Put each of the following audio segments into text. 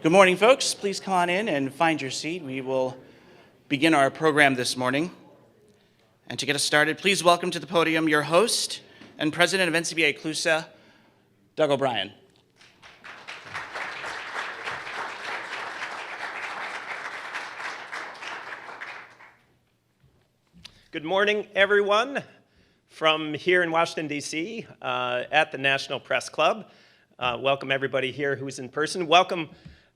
Good morning, folks. Please come on in and find your seat. We will begin our program this morning. And to get us started, please welcome to the podium your host and president of NCBA CLUSA, Doug O'Brien. Good morning, everyone, from here in Washington, D.C. At the National Press Club. Welcome everybody here who's in person. Welcome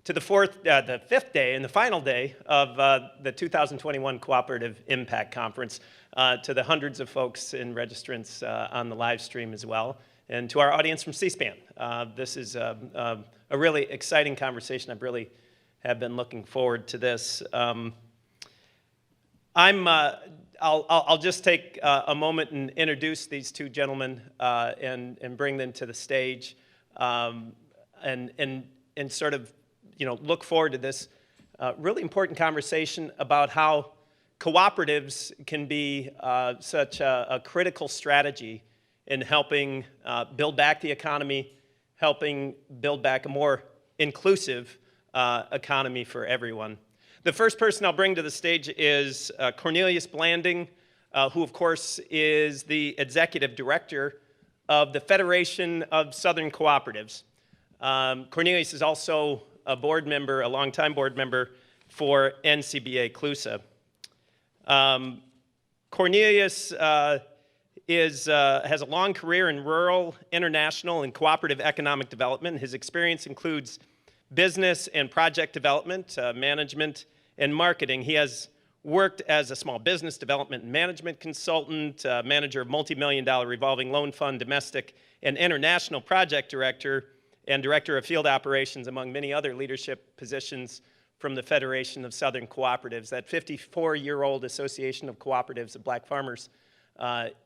to the fifth day and the final day of the 2021 Cooperative Impact Conference, to the hundreds of folks and registrants on the live stream as well, and to our audience from C-SPAN. This is a really exciting conversation. I really have been looking forward to this. I'll just take a moment and introduce these two gentlemen and bring them to the stage, and sort of look forward to this really important conversation about how cooperatives can be such a critical strategy in helping build back the economy, helping build back a more inclusive economy for everyone. The first person I'll bring to the stage is Cornelius Blanding, who of course is the executive director of the Federation of Southern Cooperatives. Cornelius is also a board member, a longtime board member for NCBA CLUSA. Cornelius has a long career in rural, international, and cooperative economic development. His experience includes business and project development, management, and marketing. He has worked as a small business development and management consultant, manager of multi-million-dollar revolving loan fund, domestic and international project director, and director of field operations, among many other leadership positions from the Federation of Southern Cooperatives, that 54-year-old association of cooperatives of black farmers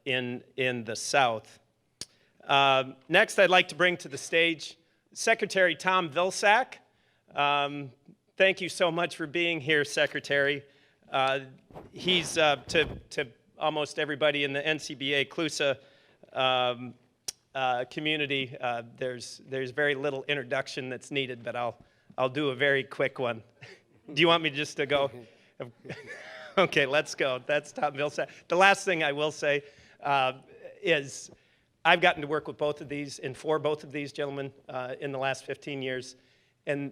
in the South. Next, I'd like to bring to the stage Secretary Tom Vilsack. Thank you so much for being here, Secretary. He's, to almost everybody in the NCBA CLUSA community, there's very little introduction that's needed, but I'll do a very quick one. Do you want me just to go? Okay, let's go. That's Tom Vilsack. The last thing I will say is I've gotten to work with both of these and for both of these gentlemen in the last 15 years, and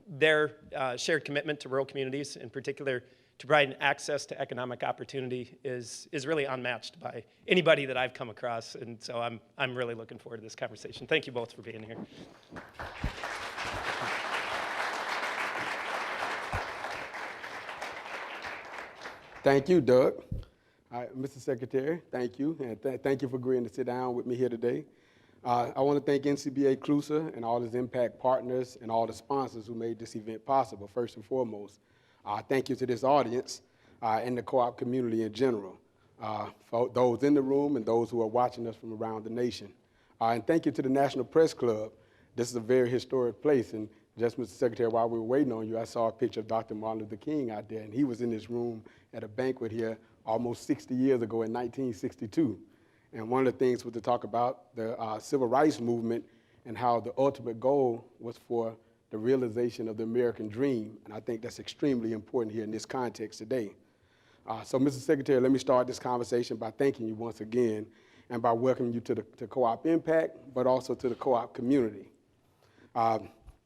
their shared commitment to rural communities, in particular to provide access to economic opportunity, is really unmatched by anybody that I've come across, and so I'm really looking forward to this conversation. Thank you both for being here. Thank you, Doug. All right, Mr. Secretary, thank you, and thank you for agreeing to sit down with me here today. I want to thank NCBA CLUSA and all its impact partners and all the sponsors who made this event possible, first and foremost. Thank you to this audience and the co-op community in general, for those in the room and those who are watching us from around the nation. And thank you to the National Press Club. This is a very historic place, and just, Mr. Secretary, while we were waiting on you, I saw a picture of Dr. Martin Luther King out there, and he was in this room at a banquet here almost 60 years ago in 1962. And one of the things was to talk about the civil rights movement and how the ultimate goal was for the realization of the American dream. And I think that's extremely important here in this context today. So, Mr. Secretary, let me start this conversation by thanking you once again and by welcoming you to Co-op Impact, but also to the co-op community.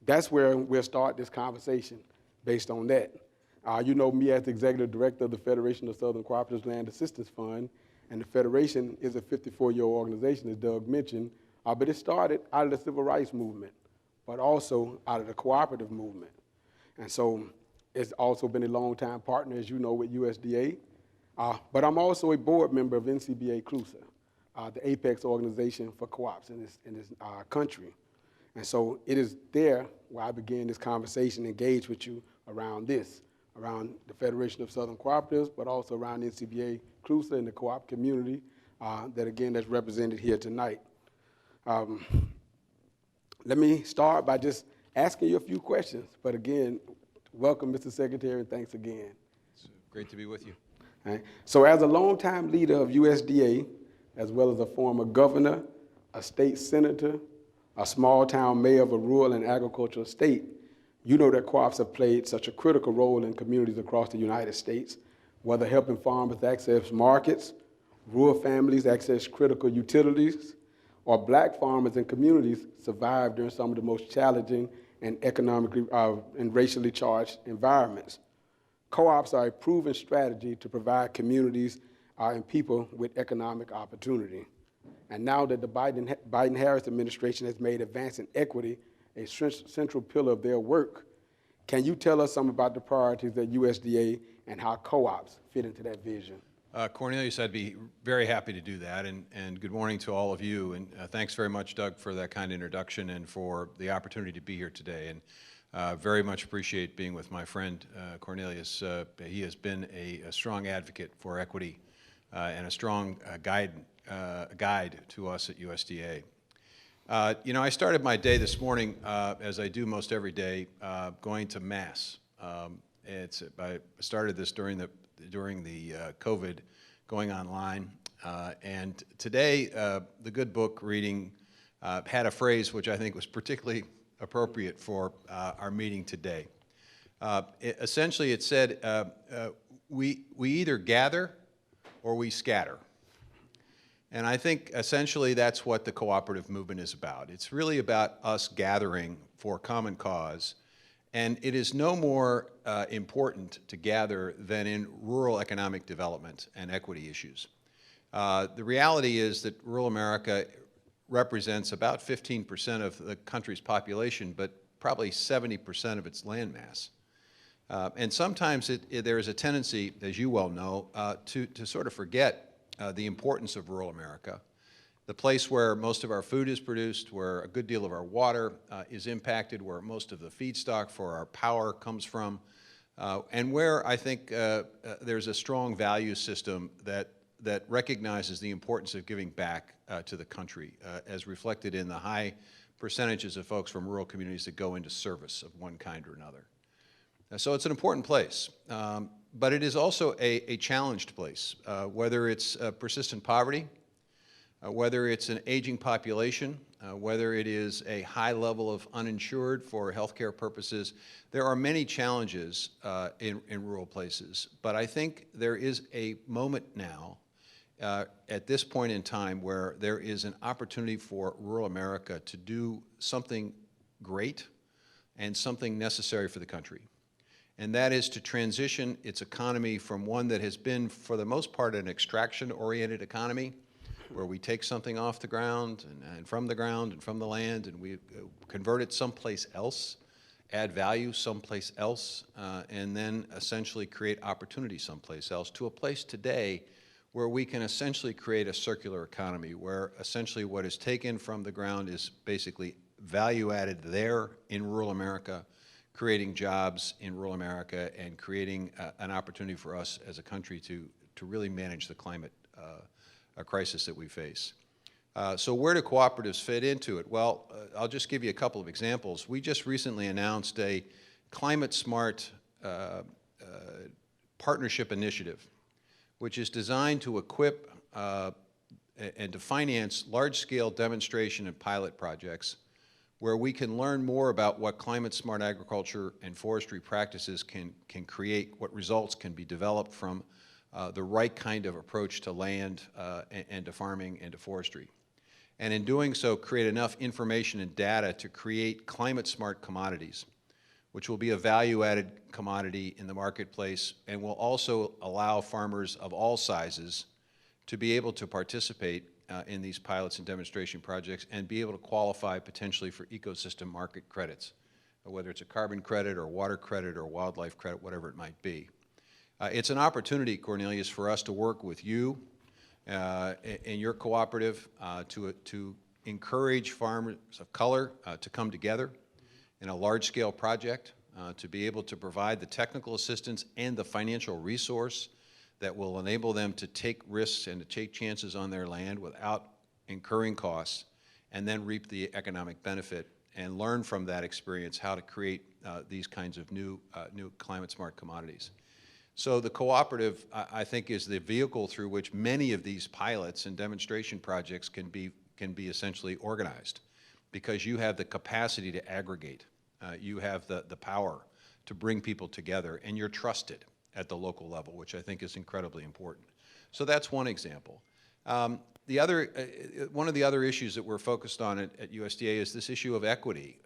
That's where we'll start this conversation based on that. You know me as the Executive Director of the Federation of Southern Cooperatives Land Assistance Fund, and the Federation is a 54-year-old organization, as Doug mentioned, but it started out of the civil rights movement, but also out of the cooperative movement. And so it's also been a long-time partner, as you know, with USDA. But I'm also a board member of NCBA CLUSA, the apex organization for co-ops in this country. And so it is there where I began this conversation, engage with you around this, around the Federation of Southern Cooperatives, but also around NCBA CLUSA and the co-op community that, again, that's represented here tonight. Let me start by just asking you a few questions. But again, welcome, Mr. Secretary, and thanks again. It's great to be with you. All right. So as a longtime leader of USDA, as well as a former governor, a state senator, a small town mayor of a rural and agricultural state, You know that co-ops have played such a critical role in communities across the United States, whether helping farmers access markets, rural families access critical utilities, or black farmers and communities survive during some of the most challenging and economically and racially charged environments. Co-ops are a proven strategy to provide communities and people with economic opportunity. And now that the Biden-Harris administration has made advancing equity a central pillar of their work, can you tell us some about the priorities at USDA and how co-ops fit into that vision? Cornelius, I'd be very happy to do that, and good morning to all of you, and thanks very much, Doug, for that kind introduction and for the opportunity to be here today, and very much appreciate being with my friend Cornelius. He has been a strong advocate for equity and a strong guide to us at USDA. You know, I started my day this morning, as I do most every day, going to Mass. I started this during the COVID going online, and today the Good Book reading had a phrase which I think was particularly appropriate for our meeting today. Essentially, it said, we either gather or we scatter. And I think essentially that's what the cooperative movement is about. It's really about us gathering for common cause, and it is no more important to gather than in rural economic development and equity issues. The reality is that rural America represents about 15% of the country's population, but probably 70% of its land mass. And sometimes there is a tendency, as you well know, to sort of forget the importance of rural America, the place where most of our food is produced, where a good deal of our water is impacted, where most of the feedstock for our power comes from, and where I think there's a strong value system that recognizes the importance of giving back to the country, as reflected in the high percentages of folks from rural communities that go into service of one kind or another. So it's an important place. But it is also a challenged place, whether it's persistent poverty, whether it's an aging population, whether it is a high level of uninsured for healthcare purposes. There are many challenges in rural places, but I think there is a moment now at this point in time where there is an opportunity for rural America to do something great and something necessary for the country. And that is to transition its economy from one that has been, for the most part, an extraction-oriented economy, where we take something off the ground and from the ground and from the land, and we convert it someplace else, add value someplace else, and then essentially create opportunity someplace else, to a place today where we can essentially create a circular economy, where essentially what is taken from the ground is basically value added there in rural America, creating jobs in rural America, and creating an opportunity for us as a country to really manage the climate crisis that we face. So where do cooperatives fit into it? Well, I'll just give you a couple of examples. We just recently announced a climate smart partnership initiative, which is designed to equip and to finance large-scale demonstration and pilot projects where we can learn more about what climate-smart agriculture and forestry practices can create, what results can be developed from the right kind of approach to land and to farming and to forestry. And in doing so, create enough information and data to create climate-smart commodities, which will be a value-added commodity in the marketplace and will also allow farmers of all sizes to be able to participate in these pilots and demonstration projects and be able to qualify potentially for ecosystem market credits, whether it's a carbon credit or water credit or wildlife credit, whatever it might be. It's an opportunity, Cornelius, for us to work with you in your cooperative to encourage farmers of color to come together in a large-scale project, to be able to provide the technical assistance and the financial resource that will enable them to take risks and to take chances on their land without incurring costs, and then reap the economic benefit and learn from that experience how to create these kinds of new climate-smart commodities. So the cooperative, I think, is the vehicle through which many of these pilots and demonstration projects can be essentially organized, because you have the capacity to aggregate You have the power to bring people together, and you're trusted at the local level, which I think is incredibly important. So that's one example. The other, one of the other issues that we're focused on at USDA is this issue of equity.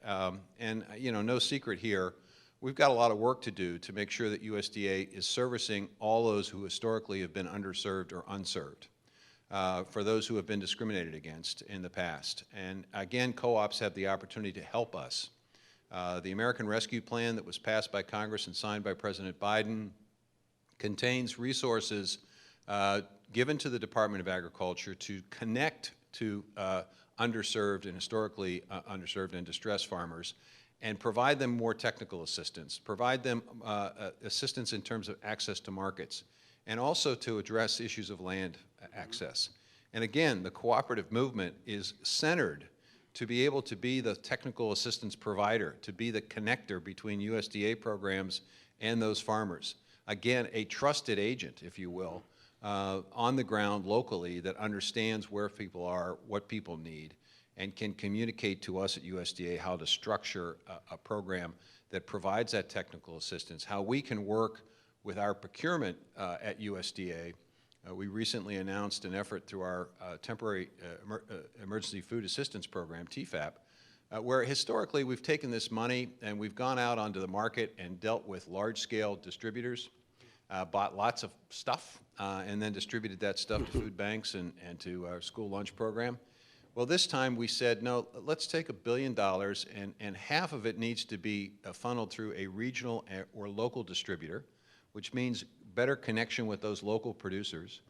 And no secret here, we've got a lot of work to do to make sure that USDA is servicing all those who historically have been underserved or unserved, for those who have been discriminated against in the past. And again, co-ops have the opportunity to help us. The American Rescue Plan that was passed by Congress and signed by President Biden contains resources given to the Department of Agriculture to connect to underserved and historically underserved and distressed farmers and provide them more technical assistance, provide them assistance in terms of access to markets, and also to address issues of land access. And again, the cooperative movement is centered to be able to be the technical assistance provider, to be the connector between USDA programs and those farmers. Again, a trusted agent, if you will, on the ground locally that understands where people are, what people need, and can communicate to us at USDA how to structure a program that provides that technical assistance, how we can work with our procurement at USDA. We recently announced an effort through our temporary emergency food assistance program, TFAP, where historically we've taken this money and we've gone out onto the market and dealt with large-scale distributors, bought lots of stuff, and then distributed that stuff to food banks and to our school lunch program. Well, this time we said, no, let's take $1 billion and half of it needs to be funneled through a regional or local distributor, which means better connection with those local producers.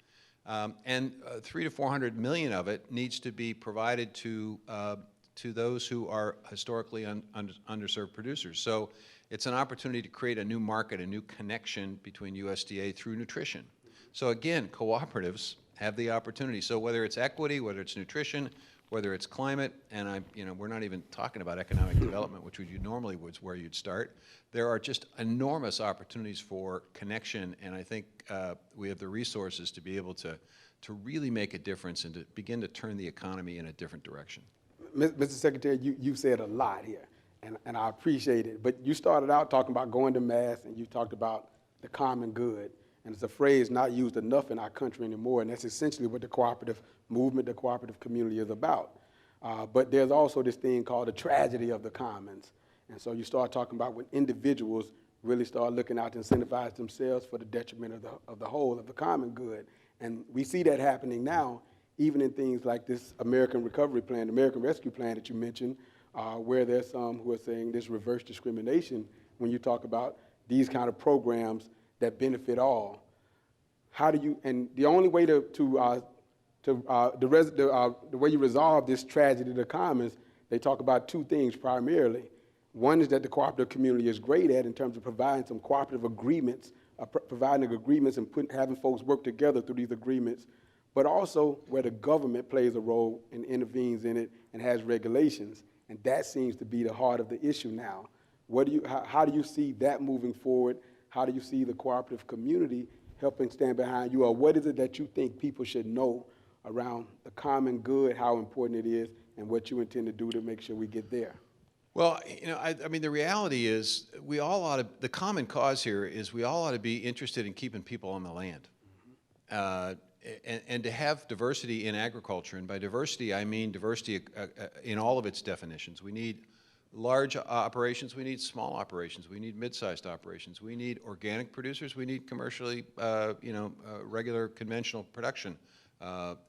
And 300 to 400 million of it needs to be provided to those who are historically underserved producers. So it's an opportunity to create a new market, a new connection between USDA through nutrition. So again, cooperatives have the opportunity. So whether it's equity, whether it's nutrition, whether it's climate, and we're not even talking about economic development, which you normally was where you'd start. There are just enormous opportunities for connection, and I think we have the resources to be able to really make a difference and to begin to turn the economy in a different direction. Mr. Secretary, you've said a lot here, and I appreciate it. But you started out talking about going to mass, and you talked about the common good. And it's a phrase not used enough in our country anymore, and that's essentially what the cooperative movement, the cooperative community is about. But there's also this thing called the tragedy of the commons. And so you start talking about when individuals really start looking out to incentivize themselves for the detriment of the whole, of the common good. And we see that happening now, even in things like this American Recovery Plan, the American Rescue Plan that you mentioned, where there's some who are saying this reverse discrimination when you talk about these kind of programs that benefit all. How do you, and the only way the way you resolve this tragedy of the commons, they talk about two things primarily. One is that the cooperative community is great at in terms of providing some cooperative agreements, providing agreements and having folks work together through these agreements, but also where the government plays a role and intervenes in it and has regulations. And that seems to be the heart of the issue now. How do you see that moving forward? How do you see the cooperative community helping stand behind you? Or what is it that you think people should know around the common good, how important it is, and what you intend to do to make sure we get there? Well, I mean, the reality is we all ought to, the common cause here is we all ought to be interested in keeping people on the land. And to have diversity in agriculture, and by diversity I mean diversity in all of its definitions. We need large operations, we need small operations, we need mid-sized operations, we need organic producers, we need commercially, regular conventional production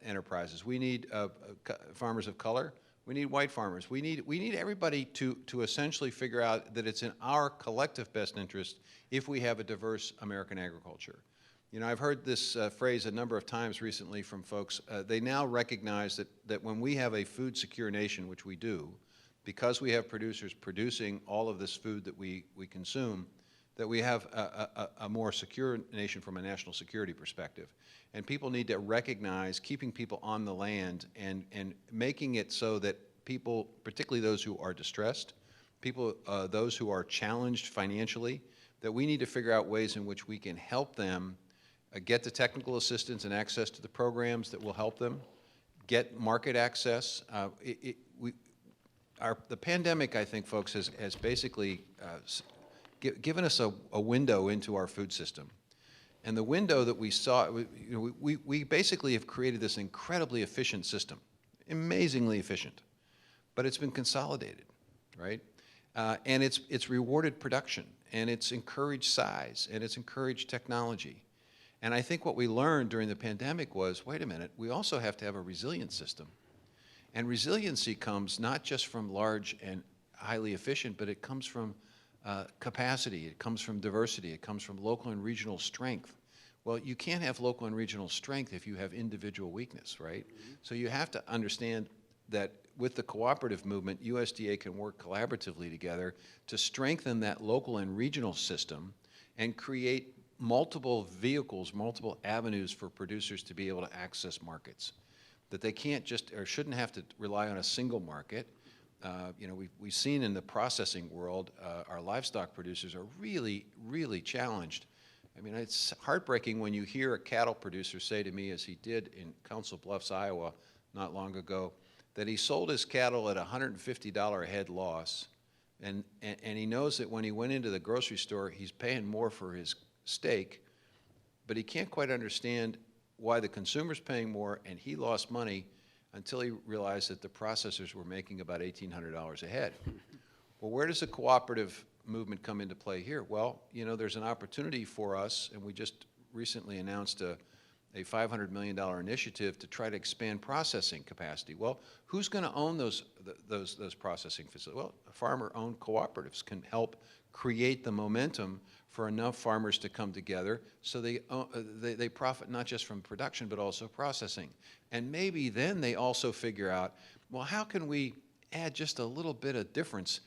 enterprises. We need farmers of color, we need white farmers. We need everybody to essentially figure out that it's in our collective best interest if we have a diverse American agriculture. I've heard this phrase a number of times recently from folks. They now recognize that when we have a food secure nation, which we do, because we have producers producing all of this food that we consume, that we have a more secure nation from a national security perspective. And people need to recognize keeping people on the land and making it so that people, particularly those who are distressed, those who are challenged financially, that we need to figure out ways in which we can help them get the technical assistance and access to the programs that will help them, get market access. the pandemic, I think, folks, has basically given us a window into our food system. And the window that we saw, we basically have created this incredibly efficient system, amazingly efficient, but it's been consolidated, right? And it's rewarded production, and it's encouraged size, and it's encouraged technology. And I think what we learned during the pandemic was, wait a minute, we also have to have a resilient system. And resiliency comes not just from large and highly efficient, but it comes from capacity, it comes from diversity, it comes from local and regional strength. Well, you can't have local and regional strength if you have individual weakness, right? Mm-hmm. So you have to understand that with the cooperative movement, USDA can work collaboratively together to strengthen that local and regional system and create multiple vehicles, multiple avenues for producers to be able to access markets. That they can't just, or shouldn't have to rely on a single market. We've seen in the processing world, our livestock producers are really, really challenged. I mean, it's heartbreaking when you hear a cattle producer say to me, as he did in Council Bluffs, Iowa, not long ago, that he sold his cattle at $150 a head loss, and he knows that when he went into the grocery store, he's paying more for his steak, but he can't quite understand why the consumer's paying more and he lost money until he realized that the processors were making about $1,800 a head. Well, where does the cooperative movement come into play here? Well, there's an opportunity for us, and we just recently announced a $500 million initiative to try to expand processing capacity. Well, who's going to own those processing facilities? Well, farmer-owned cooperatives can help create the momentum for enough farmers to come together so they profit not just from production but also processing. And maybe then they also figure out, well, how can we add just a little bit of difference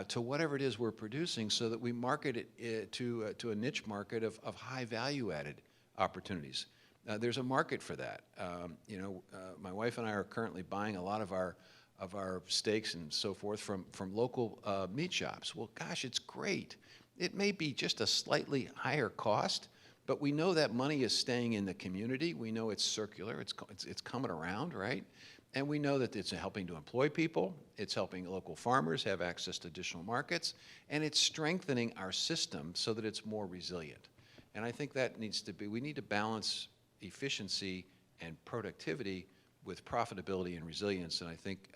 to whatever it is we're producing so that we market it to a niche market of high value added opportunities. There's a market for that. My wife and I are currently buying a lot of our steaks and so forth from local meat shops. Well, gosh, it's great. It may be just a slightly higher cost, but we know that money is staying in the community. We know it's circular. It's coming around, right? And we know that it's helping to employ people. It's helping local farmers have access to additional markets, and it's strengthening our system so that it's more resilient. And I think that we need to balance efficiency and productivity with profitability and resilience. And I think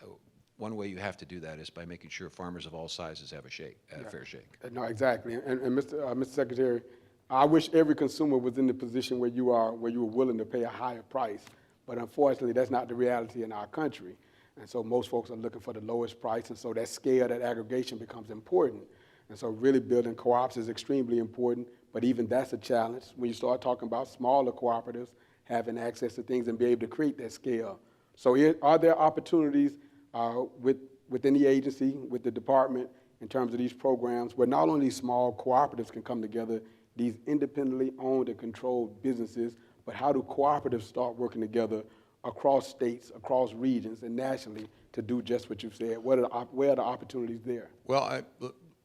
one way you have to do that is by making sure farmers of all sizes have a fair shake. No, exactly. And Mr. Secretary, I wish every consumer was in the position where you were willing to pay a higher price. But unfortunately, that's not the reality in our country. And so most folks are looking for the lowest price. And so that scale, that aggregation becomes important. And so really building co-ops is extremely important. But even that's a challenge when you start talking about smaller cooperatives having access to things and be able to create that scale. So are there opportunities within the agency, with the department, in terms of these programs where not only small cooperatives can come together, these independently owned and controlled businesses, but how do cooperatives start working together across states, across regions, and nationally to do just what you've said? Where are the opportunities there? Well,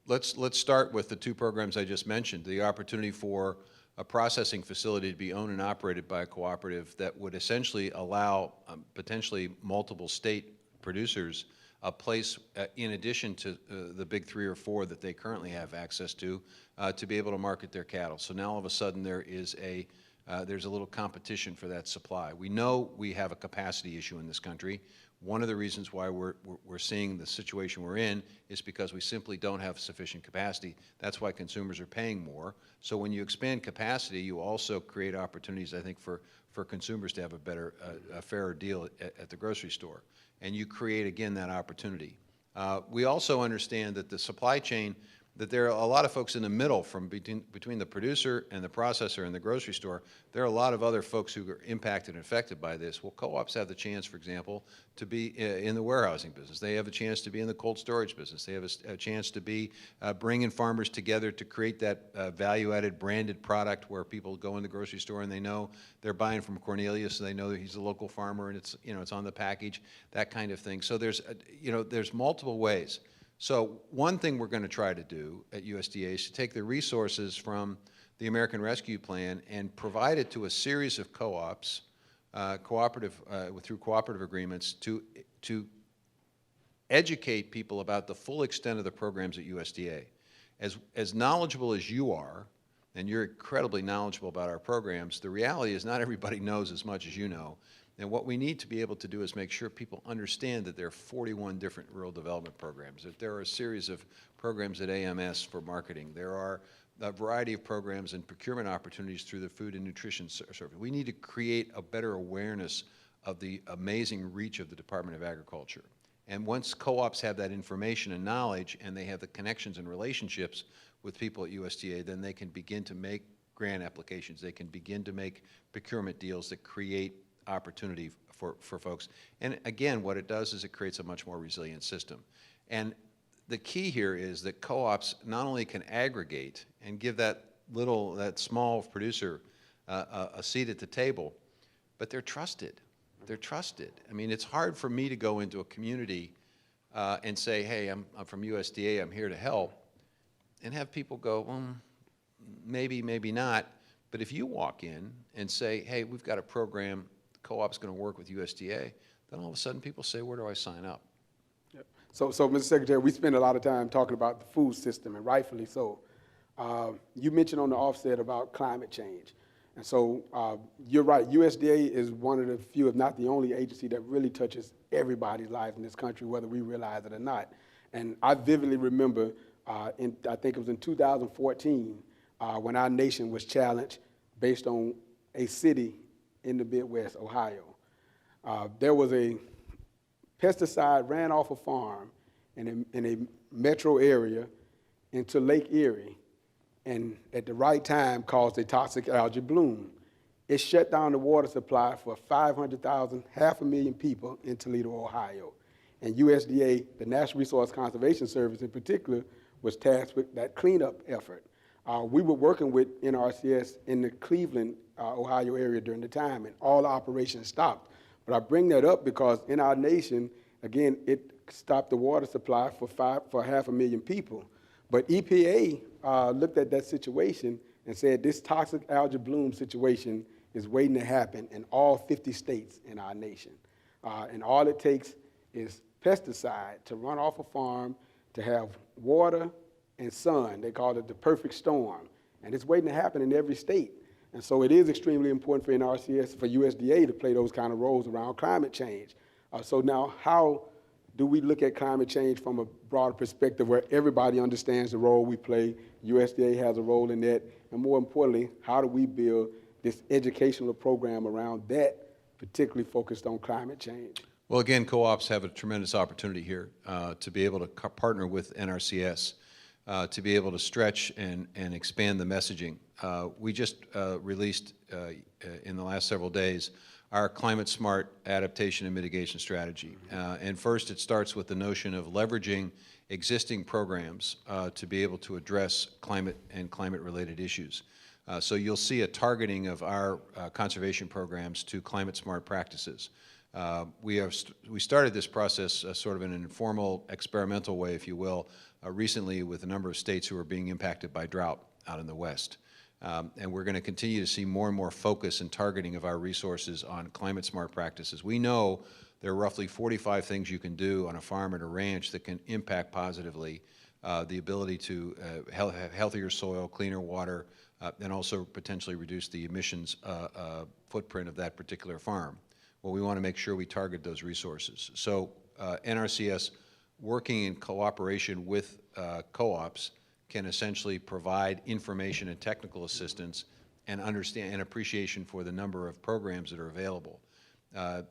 let's start with the two programs I just mentioned. The opportunity for a processing facility to be owned and operated by a cooperative that would essentially allow potentially multiple state producers a place in addition to the big 3 or 4 that they currently have access to be able to market their cattle. So now all of a sudden there's a little competition for that supply. We know we have a capacity issue in this country. One of the reasons why we're seeing the situation we're in is because we simply don't have sufficient capacity. That's why consumers are paying more. So when you expand capacity, you also create opportunities, I think, for consumers to have a fairer deal at the grocery store. And you create, again, that opportunity. We also understand that the supply chain, that there are a lot of folks in the middle between the producer and the processor and the grocery store. There are a lot of other folks who are impacted and affected by this. Well, co-ops have the chance, for example, to be in the warehousing business. They have a chance to be in the cold storage business. They have a chance to be bringing farmers together to create that value-added branded product where people go in the grocery store and they know they're buying from Cornelius, so they know that he's a local farmer and it's on the package, that kind of thing. So there's multiple ways. So one thing we're going to try to do at USDA is to take the resources from the American Rescue Plan and provide it to a series of co-ops, through cooperative agreements, to educate people about the full extent of the programs at USDA. As knowledgeable as you are, and you're incredibly knowledgeable about our programs, the reality is not everybody knows as much as you know. And what we need to be able to do is make sure people understand that there are 41 different rural development programs, that there are a series of programs at AMS for marketing. There are a variety of programs and procurement opportunities through the Food and Nutrition Service. We need to create a better awareness of the amazing reach of the Department of Agriculture. And once co-ops have that information and knowledge, and they have the connections and relationships with people at USDA, then they can begin to make grant applications. They can begin to make procurement deals that create opportunity for folks. And again, what it does is it creates a much more resilient system. And the key here is that co-ops not only can aggregate and give that small producer a seat at the table, but they're trusted. They're trusted. I mean, it's hard for me to go into a community and say, hey, I'm from USDA, I'm here to help, and have people go, well, maybe, maybe not. But if you walk in and say, hey, we've got a program, the co-op's going to work with USDA, then all of a sudden people say, where do I sign up? Yep. So, Mr. Secretary, we spend a lot of time talking about the food system, and rightfully so. You mentioned on the offset about climate change. And so you're right, USDA is one of the few, if not the only agency that really touches everybody's life in this country, whether we realize it or not. And I vividly remember, I think it was in 2014, when our nation was challenged based on a city in the Midwest, Ohio. There was a pesticide ran off a farm in a metro area into Lake Erie, and at the right time caused a toxic algae bloom. It shut down the water supply for 500,000, 500,000 people in Toledo, Ohio. And USDA, the National Resource Conservation Service in particular, was tasked with that cleanup effort. We were working with NRCS in the Cleveland, Ohio area during the time, and all operations stopped. But I bring that up because in our nation, again, it stopped the water supply for 500,000 people. But EPA looked at that situation and said this toxic algae bloom situation is waiting to happen in all 50 states in our nation. And all it takes is pesticide to run off a farm, to have water and sun. They call it the perfect storm. And it's waiting to happen in every state. And so it is extremely important for NRCS, for USDA to play those kind of roles around climate change. So now how do we look at climate change from a broader perspective where everybody understands the role we play, USDA has a role in that, and more importantly, how do we build this educational program around that, particularly focused on climate change? Well, again, co-ops have a tremendous opportunity here to be able to partner with NRCS, to be able to stretch and expand the messaging. We just released in the last several days our climate smart adaptation and mitigation strategy. And first it starts with the notion of leveraging existing programs to be able to address climate and climate related issues. So you'll see a targeting of our conservation programs to climate smart practices. We started this process sort of in an informal, experimental way, if you will, recently with a number of states who are being impacted by drought out in the West. And we're going to continue to see more and more focus and targeting of our resources on climate smart practices. We know there are roughly 45 things you can do on a farm or a ranch that can impact positively the ability to have healthier soil, cleaner water, and also potentially reduce the emissions footprint of that particular farm. Well, we want to make sure we target those resources. So NRCS, working in cooperation with co-ops, can essentially provide information and technical assistance and understand and appreciation for the number of programs that are available.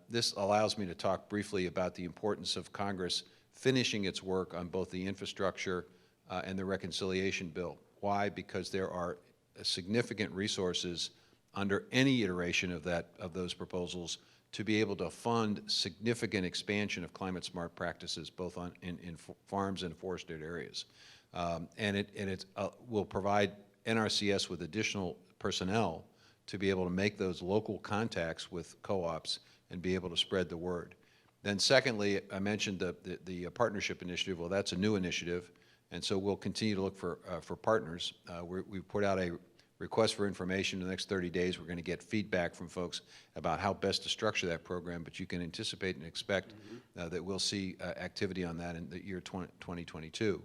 This allows me to talk briefly about the importance of Congress finishing its work on both the infrastructure and the reconciliation bill. Why? Because there are significant resources under any iteration of those proposals to be able to fund significant expansion of climate smart practices both in farms and forested areas. And it will provide NRCS with additional personnel to be able to make those local contacts with co-ops and be able to spread the word. Then secondly, I mentioned the partnership initiative. Well, that's a new initiative, and so we'll continue to look for partners. We've put out a requests for information. In the next 30 days, we're going to get feedback from folks about how best to structure that program, but you can anticipate and expect that we'll see activity on that in the year 2022.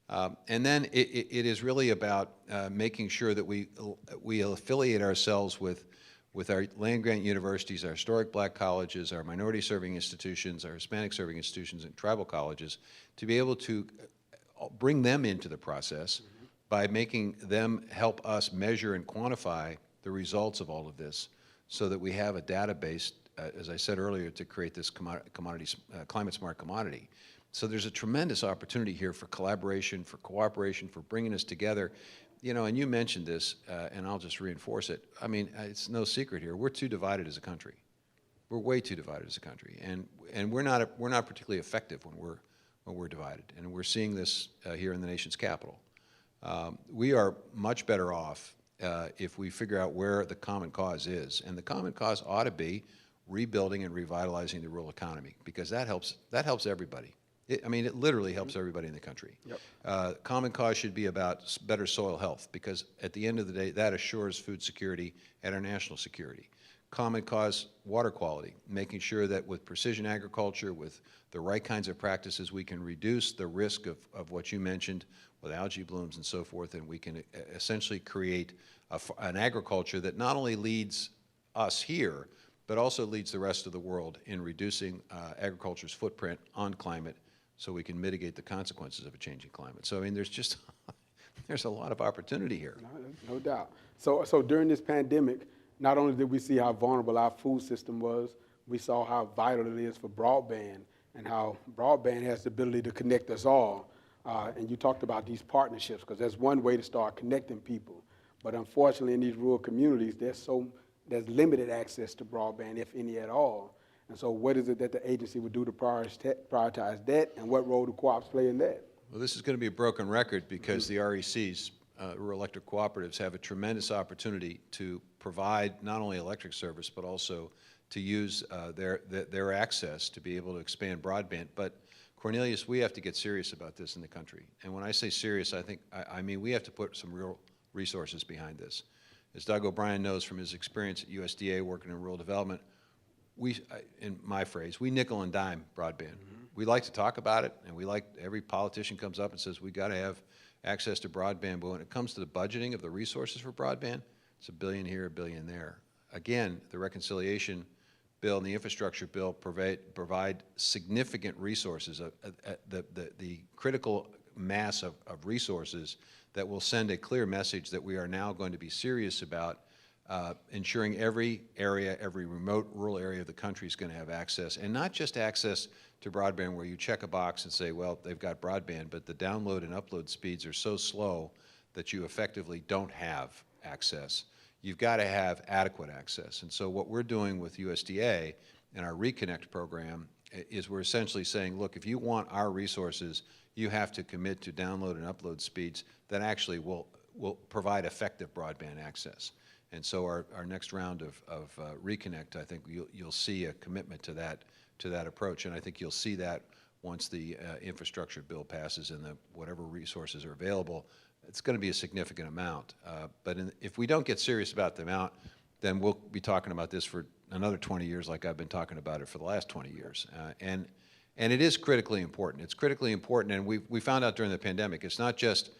And then it is really about making sure that we affiliate ourselves with our land-grant universities, our historic black colleges, our minority-serving institutions, our Hispanic-serving institutions, and tribal colleges, to be able to bring them into the process by making them help us measure and quantify the results of all of this so that we have a database, as I said earlier, to create this climate-smart commodity. So there's a tremendous opportunity here for collaboration, for cooperation, for bringing us together. You know, and you mentioned this, and I'll just reinforce it. I mean, it's no secret here. We're too divided as a country. We're way too divided as a country, and we're not particularly effective when we're divided. And we're seeing this here in the nation's capital. We are much better off if we figure out where the common cause is, and the common cause ought to be rebuilding and revitalizing the rural economy, because that helps everybody. I mean, it literally helps everybody in the country. Yep. Common cause should be about better soil health, because at the end of the day, that assures food security and our national security. Common cause water quality, making sure that with precision agriculture, with the right kinds of practices, we can reduce the risk of what you mentioned with algae blooms and so forth, and we can essentially create an agriculture that not only leads us here, but also leads the rest of the world in reducing agriculture's footprint on climate, so we can mitigate the consequences of a changing climate. So I mean, there's a lot of opportunity here. No doubt. So during this pandemic, not only did we see how vulnerable our food system was, we saw how vital it is for broadband, and how broadband has the ability to connect us all. And you talked about these partnerships, because that's one way to start connecting people. But unfortunately, in these rural communities, there's limited access to broadband, if any at all. And so what is it that the agency would do to prioritize that, and what role do co-ops play in that? Well, this is going to be a broken record, because the RECs, rural electric cooperatives, have a tremendous opportunity to provide not only electric service, but also to use their access to be able to expand broadband. But Cornelius, we have to get serious about this in the country. And when I say serious, I mean we have to put some real resources behind this. As Doug O'Brien knows from his experience at USDA working in rural development, in my phrase, we nickel and dime broadband. We like to talk about it, and every politician comes up and says we got to have access to broadband, but when it comes to the budgeting of the resources for broadband, it's $1 billion here, $1 billion there. Again, the reconciliation bill and the infrastructure bill provide significant resources, the critical mass of resources that will send a clear message that we are now going to be serious about ensuring every area, every remote rural area of the country is going to have access, and not just access to broadband where you check a box and say, well, they've got broadband, but the download and upload speeds are so slow that you effectively don't have access. You've got to have adequate access. And so what we're doing with USDA and our Reconnect program is we're essentially saying, look, if you want our resources, you have to commit to download and upload speeds that actually will provide effective broadband access. And so our next round of Reconnect, I think you'll see a commitment to that approach, and I think you'll see that once the infrastructure bill passes and whatever resources are available. It's going to be a significant amount, but if we don't get serious about the amount, then we'll be talking about this for another 20 years like I've been talking about it for the last 20 years. And it is critically important. It's critically important, and we found out during the pandemic, it's not just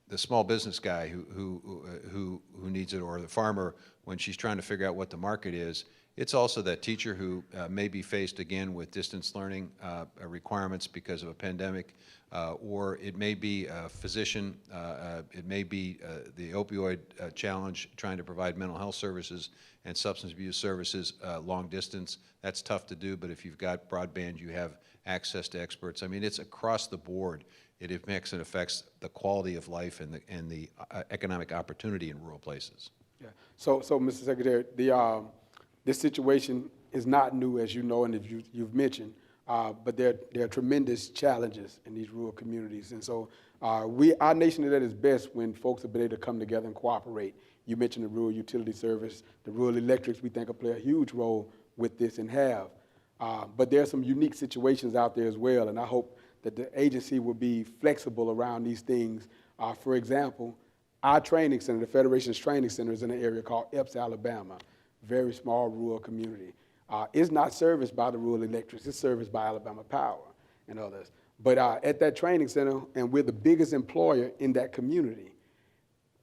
the small business guy who needs it, or the farmer when she's trying to figure out what the market is. It's also that teacher who may be faced again with distance learning requirements because of a pandemic, or it may be a physician, it may be the opioid challenge, trying to provide mental health services and substance abuse services long distance. That's tough to do, but if you've got broadband, you have access to experts. I mean, it's across the board. It affects the quality of life and the economic opportunity in rural places. Yeah. So Mr. Secretary, this situation is not new, as you know, and as you've mentioned, but there are tremendous challenges in these rural communities. And so our nation is at its best when folks are able to come together and cooperate. You mentioned the rural utility service, the rural electrics, we think will play a huge role with this and have. But there are some unique situations out there as well, and I hope that the agency will be flexible around these things. For example, Our training center, the Federation's training center, is in an area called Epps, Alabama, very small rural community. It's not serviced by the rural electrics. It's serviced by Alabama Power and others. But at that training center, and we're the biggest employer in that community,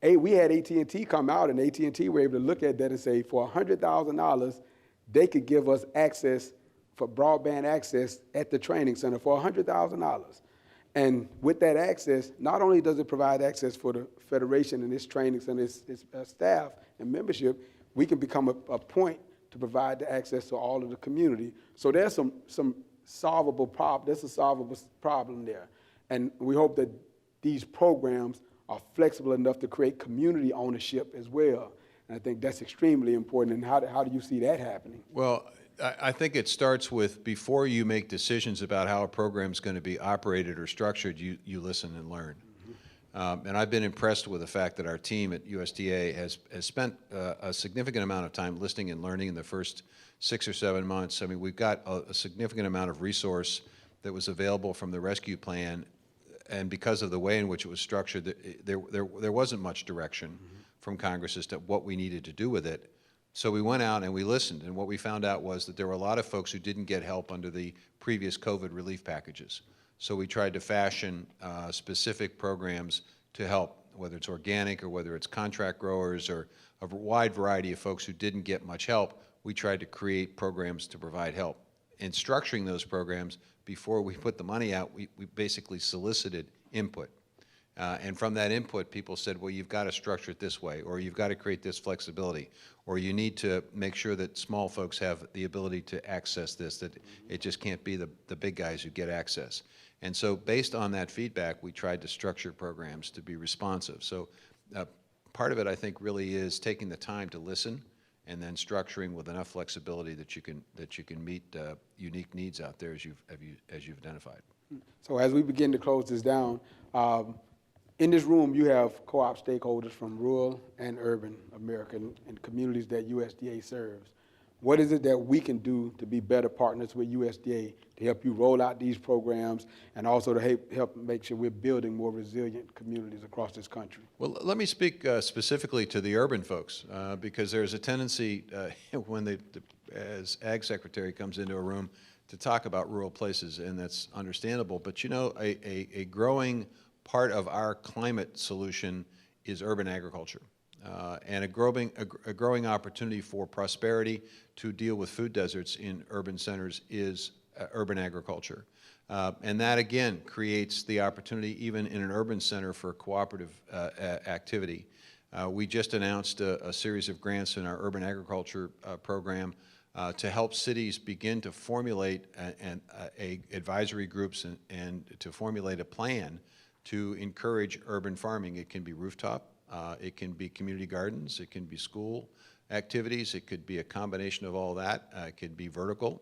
we had AT&T come out, and AT&T were able to look at that and say, for $100,000, they could give us access for broadband access at the training center for $100,000. And with that access, not only does it provide access for the Federation and its training center, its staff and membership, we can become a point to provide the access to all of the community. So there's some solvable problem. There's a solvable problem there. And we hope that these programs are flexible enough to create community ownership as well. And I think that's extremely important. And how do you see that happening? Well, I think it starts with, before you make decisions about how a program's going to be operated or structured, you listen and learn. And I've been impressed with the fact that our team at USDA has spent a significant amount of time listening and learning in the first 6 or 7 months. I mean, we've got a significant amount of resource that was available from the rescue plan, and because of the way in which it was structured, there wasn't much direction from Congress as to what we needed to do with it. So we went out and we listened, and what we found out was that there were a lot of folks who didn't get help under the previous COVID relief packages. So we tried to fashion specific programs to help, whether it's organic or whether it's contract growers or a wide variety of folks who didn't get much help. We tried to create programs to provide help. In structuring those programs, before we put the money out, we basically solicited input. And from that input, people said, well, you've got to structure it this way, or you've got to create this flexibility, or you need to make sure that small folks have the ability to access this, that it just can't be the big guys who get access. And so based on that feedback, we tried to structure programs to be responsive. So part of it, I think, really is taking the time to listen and then structuring with enough flexibility that you can meet unique needs out there as you've identified. So as we begin to close this down, in this room, you have co-op stakeholders from rural and urban America and communities that USDA serves. What is it that we can do to be better partners with USDA to help you roll out these programs and also to help make sure we're building more resilient communities across this country? Well, let me speak specifically to the urban folks, because there's a tendency when as Ag Secretary comes into a room to talk about rural places, and that's understandable. But you know, a growing part of our climate solution is urban agriculture. And a growing opportunity for prosperity to deal with food deserts in urban centers is urban agriculture. And that, again, creates the opportunity even in an urban center for cooperative activity. We just announced a series of grants in our urban agriculture program to help cities begin to formulate advisory groups and to formulate a plan to encourage urban farming. It can be rooftop. It can be community gardens, it can be school activities, it could be a combination of all that, it could be vertical.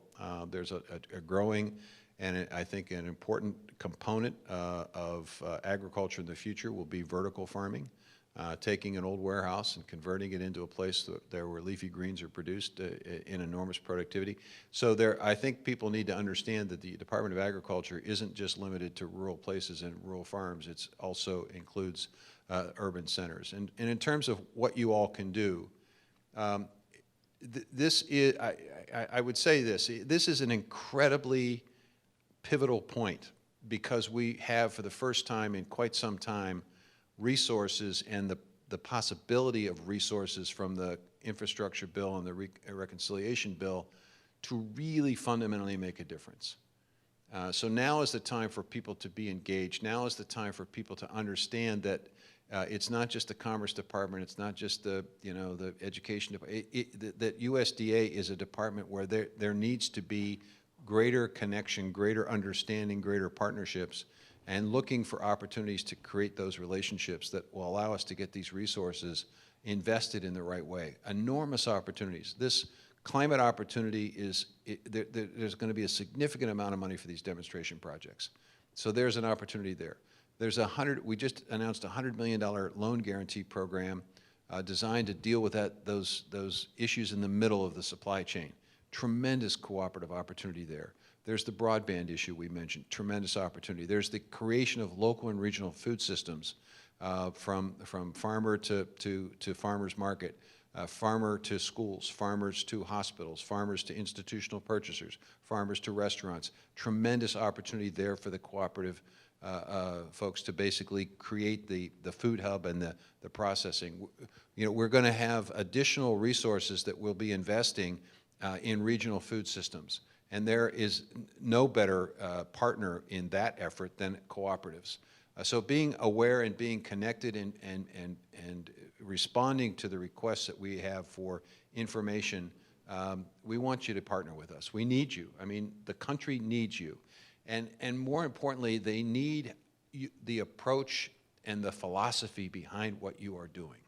There's a growing and I think an important component of agriculture in the future will be vertical farming, taking an old warehouse and converting it into a place where leafy greens are produced in enormous productivity. So I think people need to understand that the Department of Agriculture isn't just limited to rural places and rural farms, it also includes urban centers. And in terms of what you all can do, this is, I would say this is an incredibly pivotal point, because we have, for the first time in quite some time, resources and the possibility of resources from the infrastructure bill and the reconciliation bill to really fundamentally make a difference. So now is the time for people to be engaged. Now is the time for people to understand that it's not just the Commerce Department, it's not just the Education Department, that USDA is a department where there needs to be greater connection, greater understanding, greater partnerships, and looking for opportunities to create those relationships that will allow us to get these resources invested in the right way. Enormous opportunities. This climate opportunity there's going to be a significant amount of money for these demonstration projects. So there's an opportunity there. We just announced a $100 million loan guarantee program designed to deal with those issues in the middle of the supply chain. Tremendous cooperative opportunity there. There's the broadband issue we mentioned, tremendous opportunity. There's the creation of local and regional food systems from farmer to farmer's market, farmer to schools, farmers to hospitals, farmers to institutional purchasers, farmers to restaurants. Tremendous opportunity there for the cooperative folks to basically create the food hub and the processing. You know, we're going to have additional resources that we'll be investing in regional food systems. And there is no better partner in that effort than cooperatives. So being aware and being connected and responding to the requests that we have for information, we want you to partner with us. We need you. I mean, the country needs you. And more importantly, they need the approach and the philosophy behind what you are doing.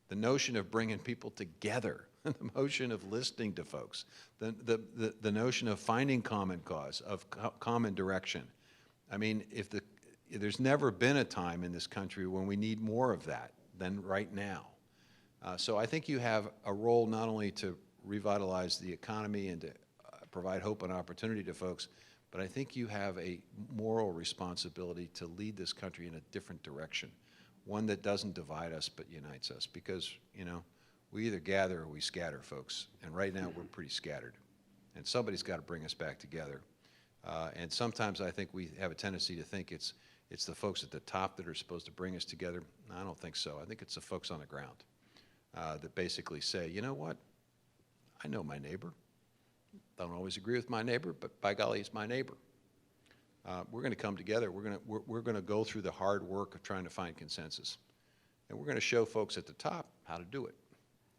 The notion of bringing people together, the notion of listening to folks, the notion of finding common cause, of common direction. I mean, there's never been a time in this country when we need more of that than right now. So I think you have a role not only to revitalize the economy and to provide hope and opportunity to folks, but I think you have a moral responsibility to lead this country in a different direction, one that doesn't divide us but unites us, because, you know, we either gather or we scatter, folks, and right now we're pretty scattered, and somebody's got to bring us back together. And sometimes I think we have a tendency to think it's the folks at the top that are supposed to bring us together. No, I don't think so. I think it's the folks on the ground that basically say, you know what, I know my neighbor. Don't always agree with my neighbor, but by golly, he's my neighbor. We're going to come together. We're going to go through the hard work of trying to find consensus. And we're going to show folks at the top how to do it.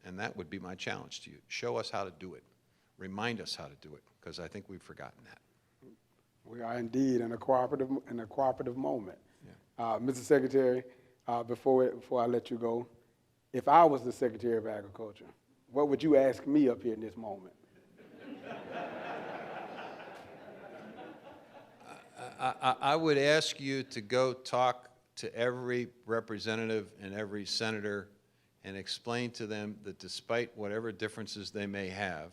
And that would be my challenge to you. Show us how to do it. Remind us how to do it, because I think we've forgotten that. We are indeed in a cooperative moment. Yeah. Mr. Secretary, before I let you go, if I was the Secretary of Agriculture, what would you ask me up here in this moment? I would ask you to go talk to every representative and every senator and explain to them that despite whatever differences they may have,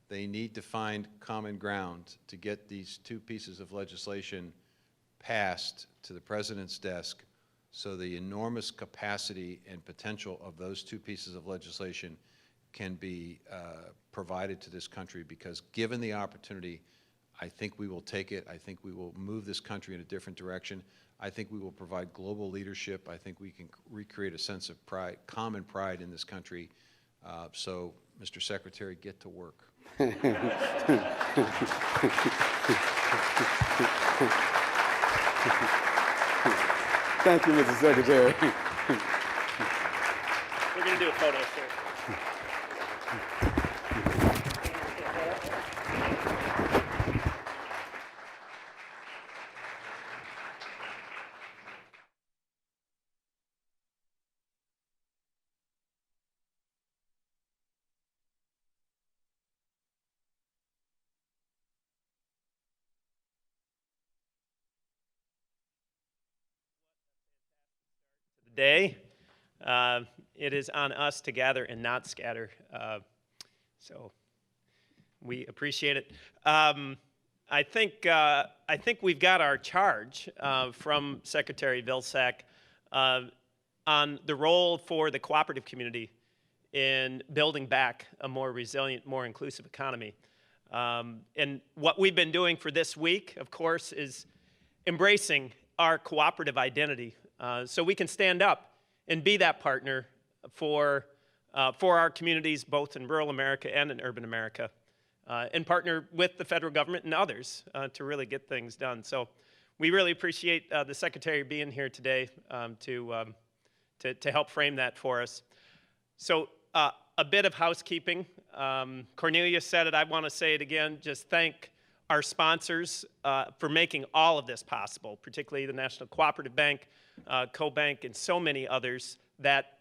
they need to find common ground to get these two pieces of legislation passed to the President's desk, so the enormous capacity and potential of those two pieces of legislation can be provided to this country, because given the opportunity, I think we will take it. I think we will move this country in a different direction. I think we will provide global leadership. I think we can recreate a sense of pride, common pride in this country. So, Mr. Secretary, get to work. Thank you, Mr. Secretary. We're going to do a photo, sir. Day. It is on us to gather and not scatter. So we appreciate it. I think we've got our charge from Secretary Vilsack on the role for the cooperative community in building back a more resilient, more inclusive economy. And what we've been doing for this week, of course, is embracing our cooperative identity. So we can stand up and be that partner for our communities, both in rural America and in urban America, and partner with the federal government and others to really get things done. So we really appreciate the Secretary being here today to help frame that for us. So a bit of housekeeping. Cornelia said it, I want to say it again, just thank our sponsors for making all of this possible, particularly the National Cooperative Bank, CoBank, and so many others that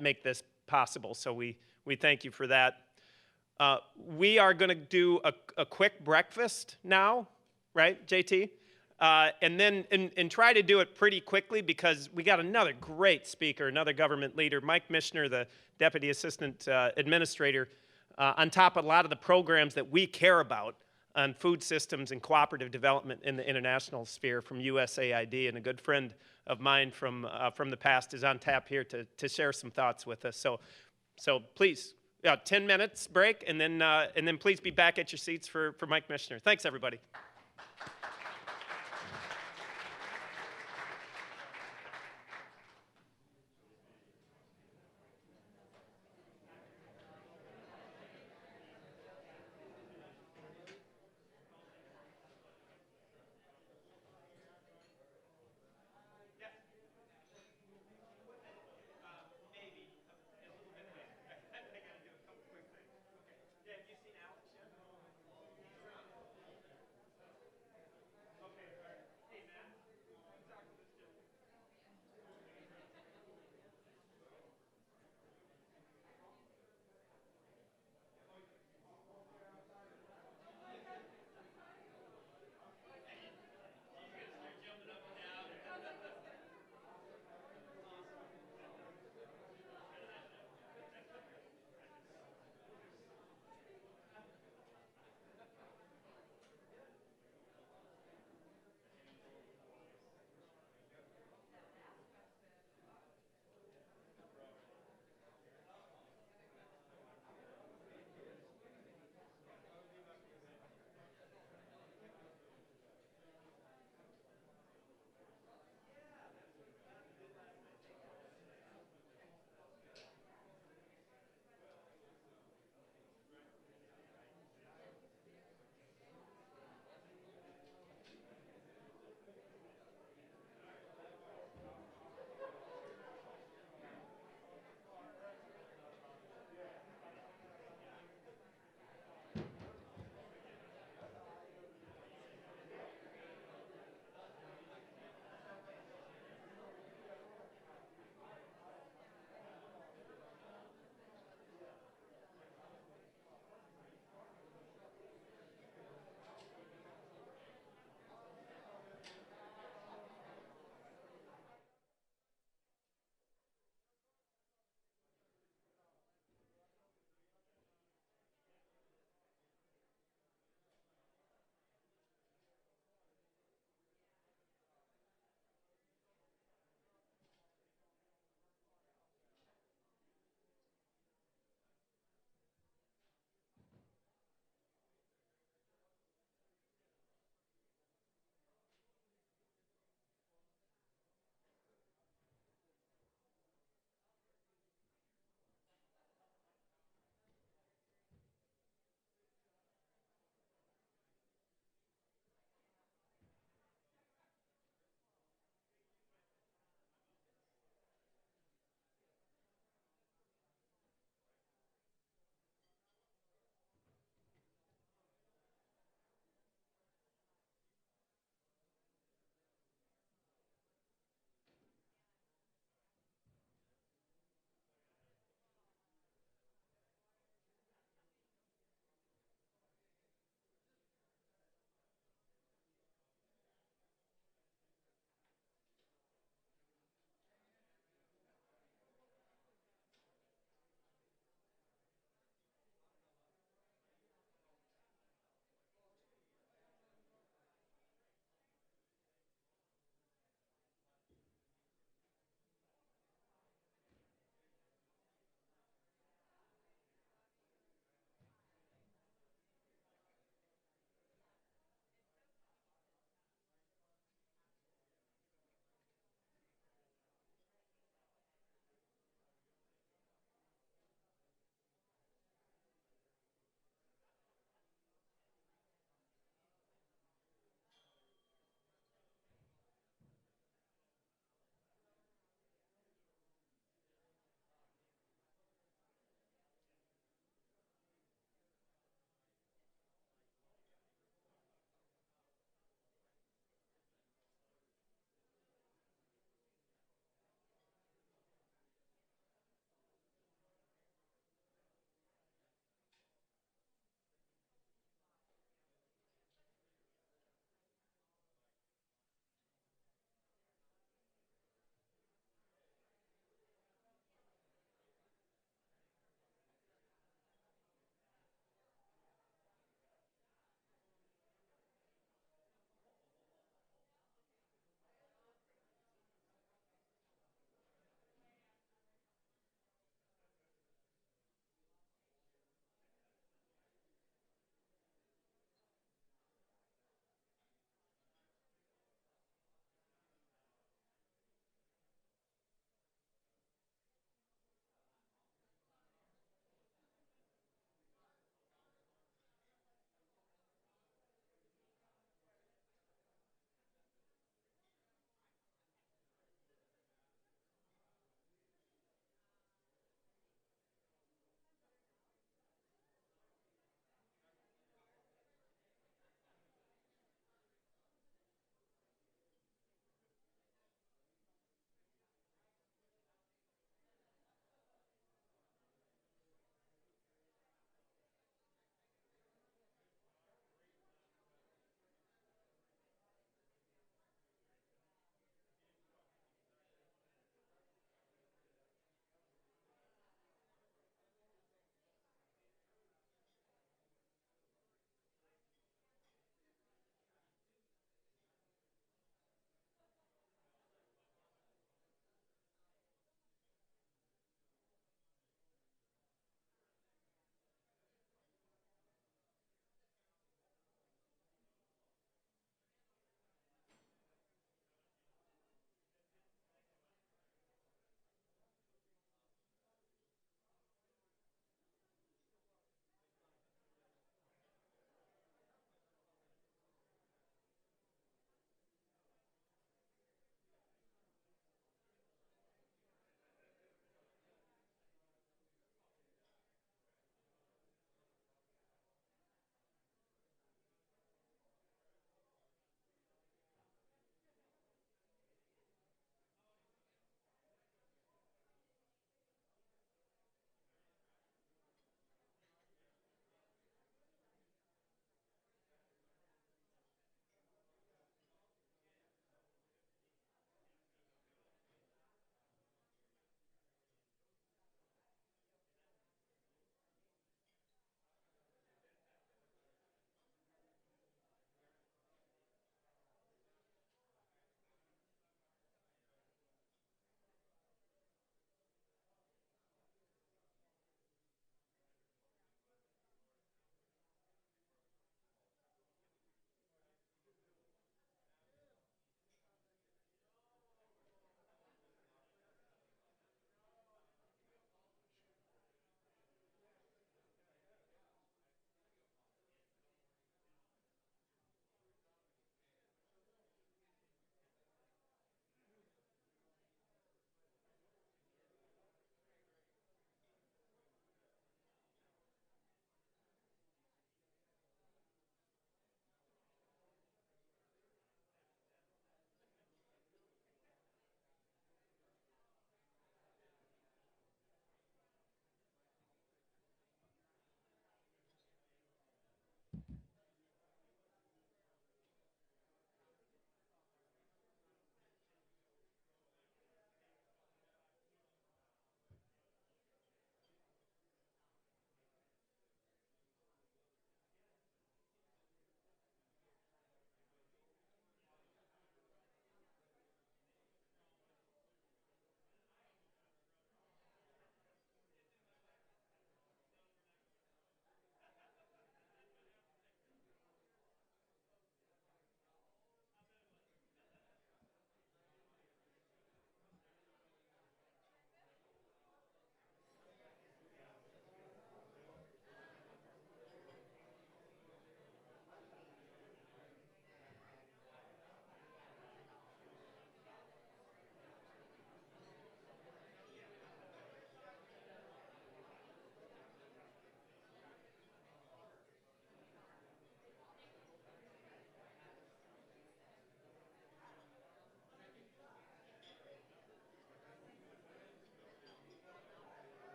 make this possible. So we thank you for that. We are going to do a quick breakfast now, right, JT? And then and try to do it pretty quickly, because we got another great speaker, another government leader, Mike Michener, the Deputy Assistant Administrator, on top of a lot of the programs that we care about on food systems and cooperative development in the international sphere from USAID, and a good friend of mine from the past is on tap here to share some thoughts with us. So please, 10 minutes break, and then please be back at your seats for Mike Michener. Thanks, everybody.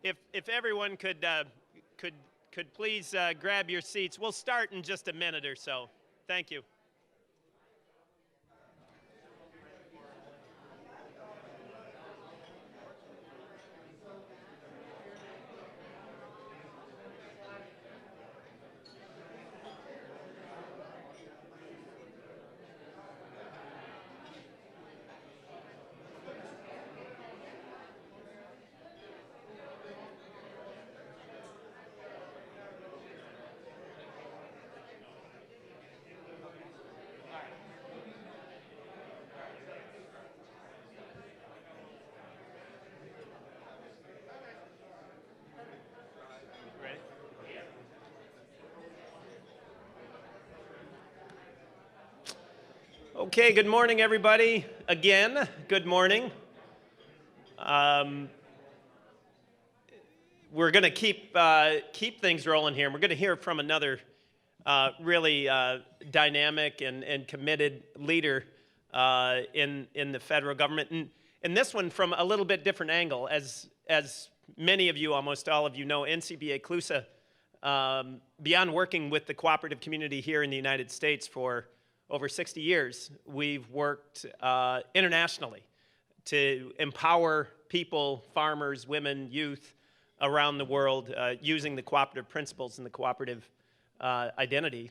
if everyone could please grab your seats, we'll start in just a minute or so. Thank you. Okay, good morning, everybody. Again, good morning. We're going to keep things rolling here. We're going to hear from another really dynamic and committed leader in the federal government, and this one from a little bit different angle. As many of you, almost all of you know, NCBA CLUSA, beyond working with the cooperative community here in the United States for over 60 years, we've worked internationally to empower people, farmers, women, youth around the world using the cooperative principles and the cooperative identity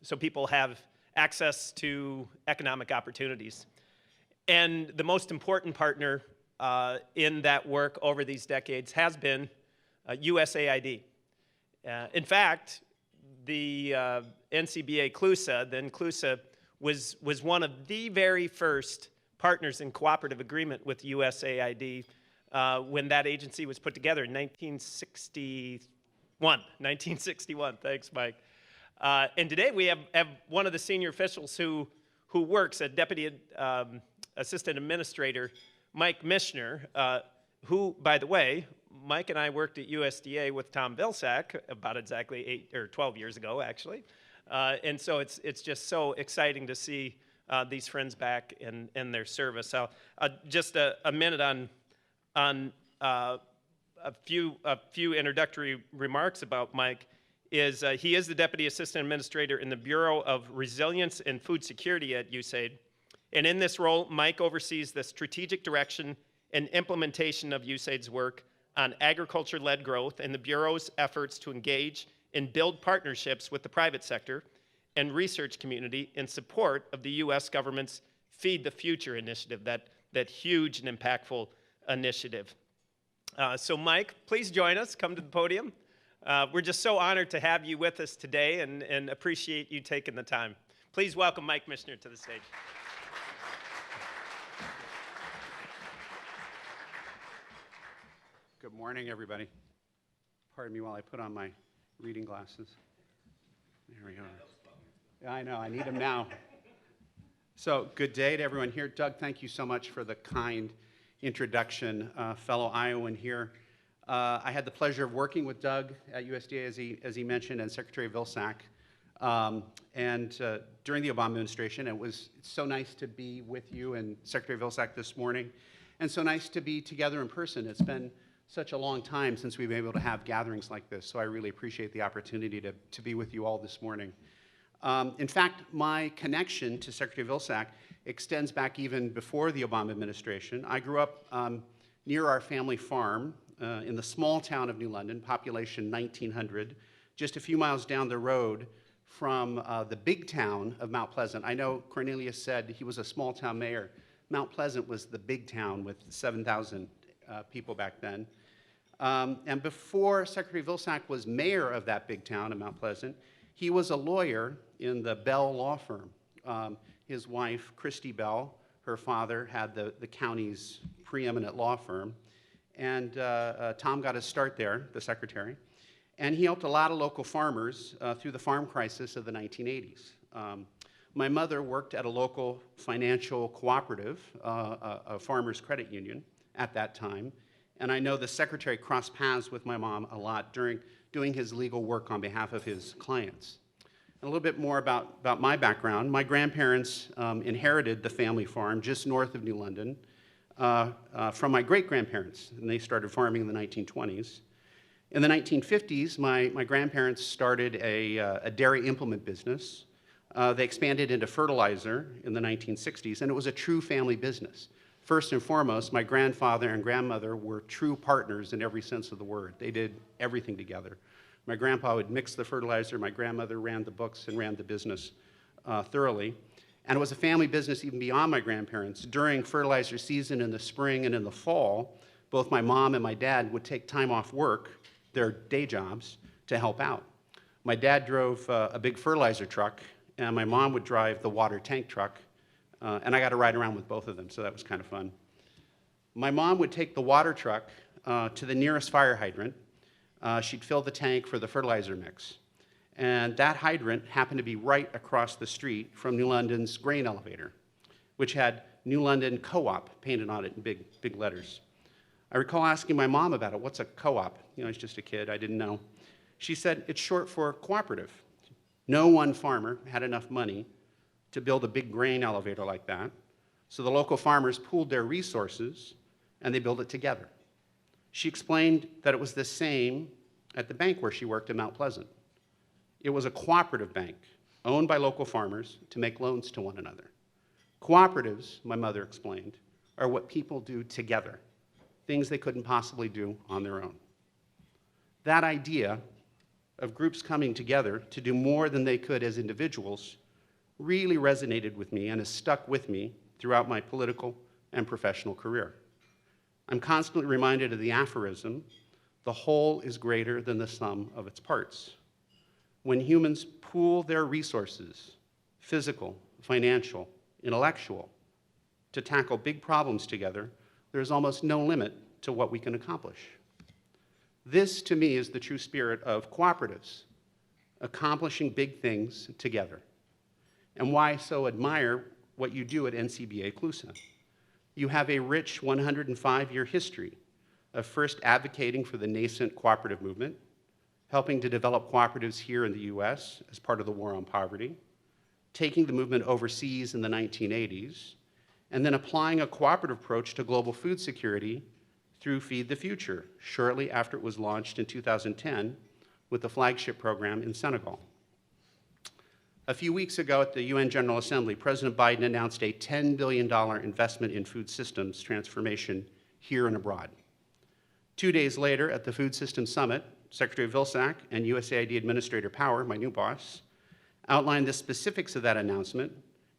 so people have access to economic opportunities. And the most important partner in that work over these decades has been USAID. In fact, the NCBA CLUSA, then CLUSA, was one of the very first partners in cooperative agreement with USAID when that agency was put together in 1961. Thanks, Mike. And today we have one of the senior officials who works, a deputy assistant administrator, Mike Michener, who, by the way, Mike and I worked at USDA with Tom Vilsack about exactly 8 or 12 years ago, actually. And so it's just so exciting to see these friends back in their service. So just a minute on a few introductory remarks about Mike. He is the Deputy Assistant Administrator in the Bureau of Resilience and Food Security at USAID. And in this role, Mike oversees the strategic direction and implementation of USAID's work on agriculture-led growth and the Bureau's efforts to engage and build partnerships with the private sector and research community in support of the U.S. government's Feed the Future initiative, that huge and impactful initiative. So Mike, please join us. Come to the podium. We're just so honored to have you with us today and appreciate you taking the time. Please welcome Mike Michener to the stage. Good morning, everybody. Pardon me while I put on my reading glasses. There we go. Yeah, I know, I need them now. So, good day to everyone here. Doug, thank you so much for the kind introduction, fellow Iowan here. I had the pleasure of working with Doug at USDA, as he mentioned, and Secretary Vilsack. During the Obama administration, it's so nice to be with you and Secretary Vilsack this morning, and so nice to be together in person. It's been such a long time since we've been able to have gatherings like this, so I really appreciate the opportunity to be with you all this morning. In fact, my connection to Secretary Vilsack extends back even before the Obama administration. I grew up near our family farm in the small town of New London, population 1,900, just a few miles down the road from the big town of Mount Pleasant. I know Cornelius said he was a small town mayor. Mount Pleasant was the big town with 7,000 people back then. And before Secretary Vilsack was mayor of that big town of Mount Pleasant, he was a lawyer in the Bell law firm. His wife, Christy Bell, her father had the county's preeminent law firm. And Tom got his start there, the secretary. And he helped a lot of local farmers through the farm crisis of the 1980s. My mother worked at a local financial cooperative, a farmers' credit union at that time. And I know the secretary crossed paths with my mom a lot during doing his legal work on behalf of his clients. And a little bit more about my background. My grandparents inherited the family farm just north of New London from my great-grandparents, and they started farming in the 1920s. In the 1950s, my grandparents started a dairy implement business. They expanded into fertilizer in the 1960s, and it was a true family business. First and foremost, my grandfather and grandmother were true partners in every sense of the word. They did everything together. My grandpa would mix the fertilizer, my grandmother ran the books and ran the business thoroughly. And it was a family business even beyond my grandparents. During fertilizer season in the spring and in the fall, both my mom and my dad would take time off work, their day jobs, to help out. My dad drove a big fertilizer truck, and my mom would drive the water tank truck, and I got to ride around with both of them, so that was kind of fun. My mom would take the water truck to the nearest fire hydrant. She'd fill the tank for the fertilizer mix. And that hydrant happened to be right across the street from New London's grain elevator, which had New London Co-op painted on it in big letters. I recall asking my mom about it. What's a co-op? You know, I was just a kid. I didn't know. She said it's short for cooperative. No one farmer had enough money to build a big grain elevator like that, so the local farmers pooled their resources and they built it together. She explained that it was the same at the bank where she worked in Mount Pleasant. It was a cooperative bank owned by local farmers to make loans to one another. Cooperatives, my mother explained, are what people do together, things they couldn't possibly do on their own. That idea of groups coming together to do more than they could as individuals really resonated with me and has stuck with me throughout my political and professional career. I'm constantly reminded of the aphorism, the whole is greater than the sum of its parts. When humans pool their resources, physical, financial, intellectual, to tackle big problems together, there's almost no limit to what we can accomplish. This, to me, is the true spirit of cooperatives, accomplishing big things together, and why I so admire what you do at NCBA CLUSA. You have a rich 105-year history of first advocating for the nascent cooperative movement, helping to develop cooperatives here in the US as part of the war on poverty, taking the movement overseas in the 1980s, and then applying a cooperative approach to global food security through Feed the Future, shortly after it was launched in 2010 with the flagship program in Senegal. A few weeks ago at the UN General Assembly, President Biden announced a $10 billion investment in food systems transformation here and abroad. 2 days later at the Food Systems Summit, Secretary Vilsack and USAID Administrator Power, my new boss, outlined the specifics of that announcement,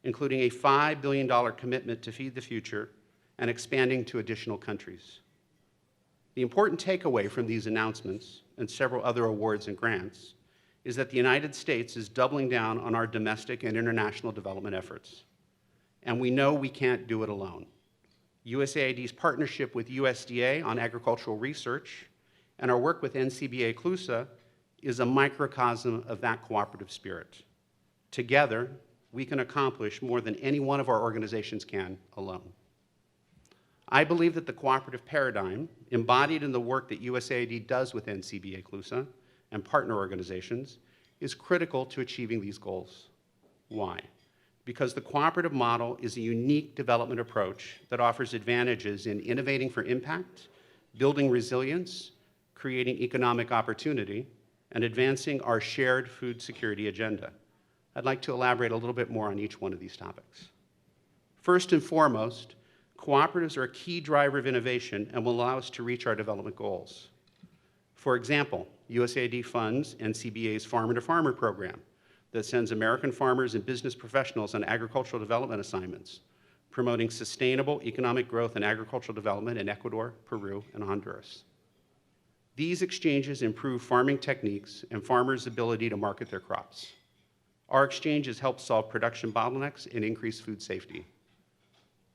including a $5 billion commitment to Feed the Future and expanding to additional countries. The important takeaway from these announcements and several other awards and grants is that the United States is doubling down on our domestic and international development efforts. And we know we can't do it alone. USAID's partnership with USDA on agricultural research and our work with NCBA CLUSA is a microcosm of that cooperative spirit. Together, we can accomplish more than any one of our organizations can alone. I believe that the cooperative paradigm, embodied in the work that USAID does with NCBA CLUSA and partner organizations, is critical to achieving these goals. Why? Because the cooperative model is a unique development approach that offers advantages in innovating for impact, building resilience, creating economic opportunity, and advancing our shared food security agenda. I'd like to elaborate a little bit more on each one of these topics. First and foremost, cooperatives are a key driver of innovation and will allow us to reach our development goals. For example, USAID funds NCBA's Farmer to Farmer program that sends American farmers and business professionals on agricultural development assignments, promoting sustainable economic growth and agricultural development in Ecuador, Peru, and Honduras. These exchanges improve farming techniques and farmers' ability to market their crops. Our exchanges help solve production bottlenecks and increase food safety.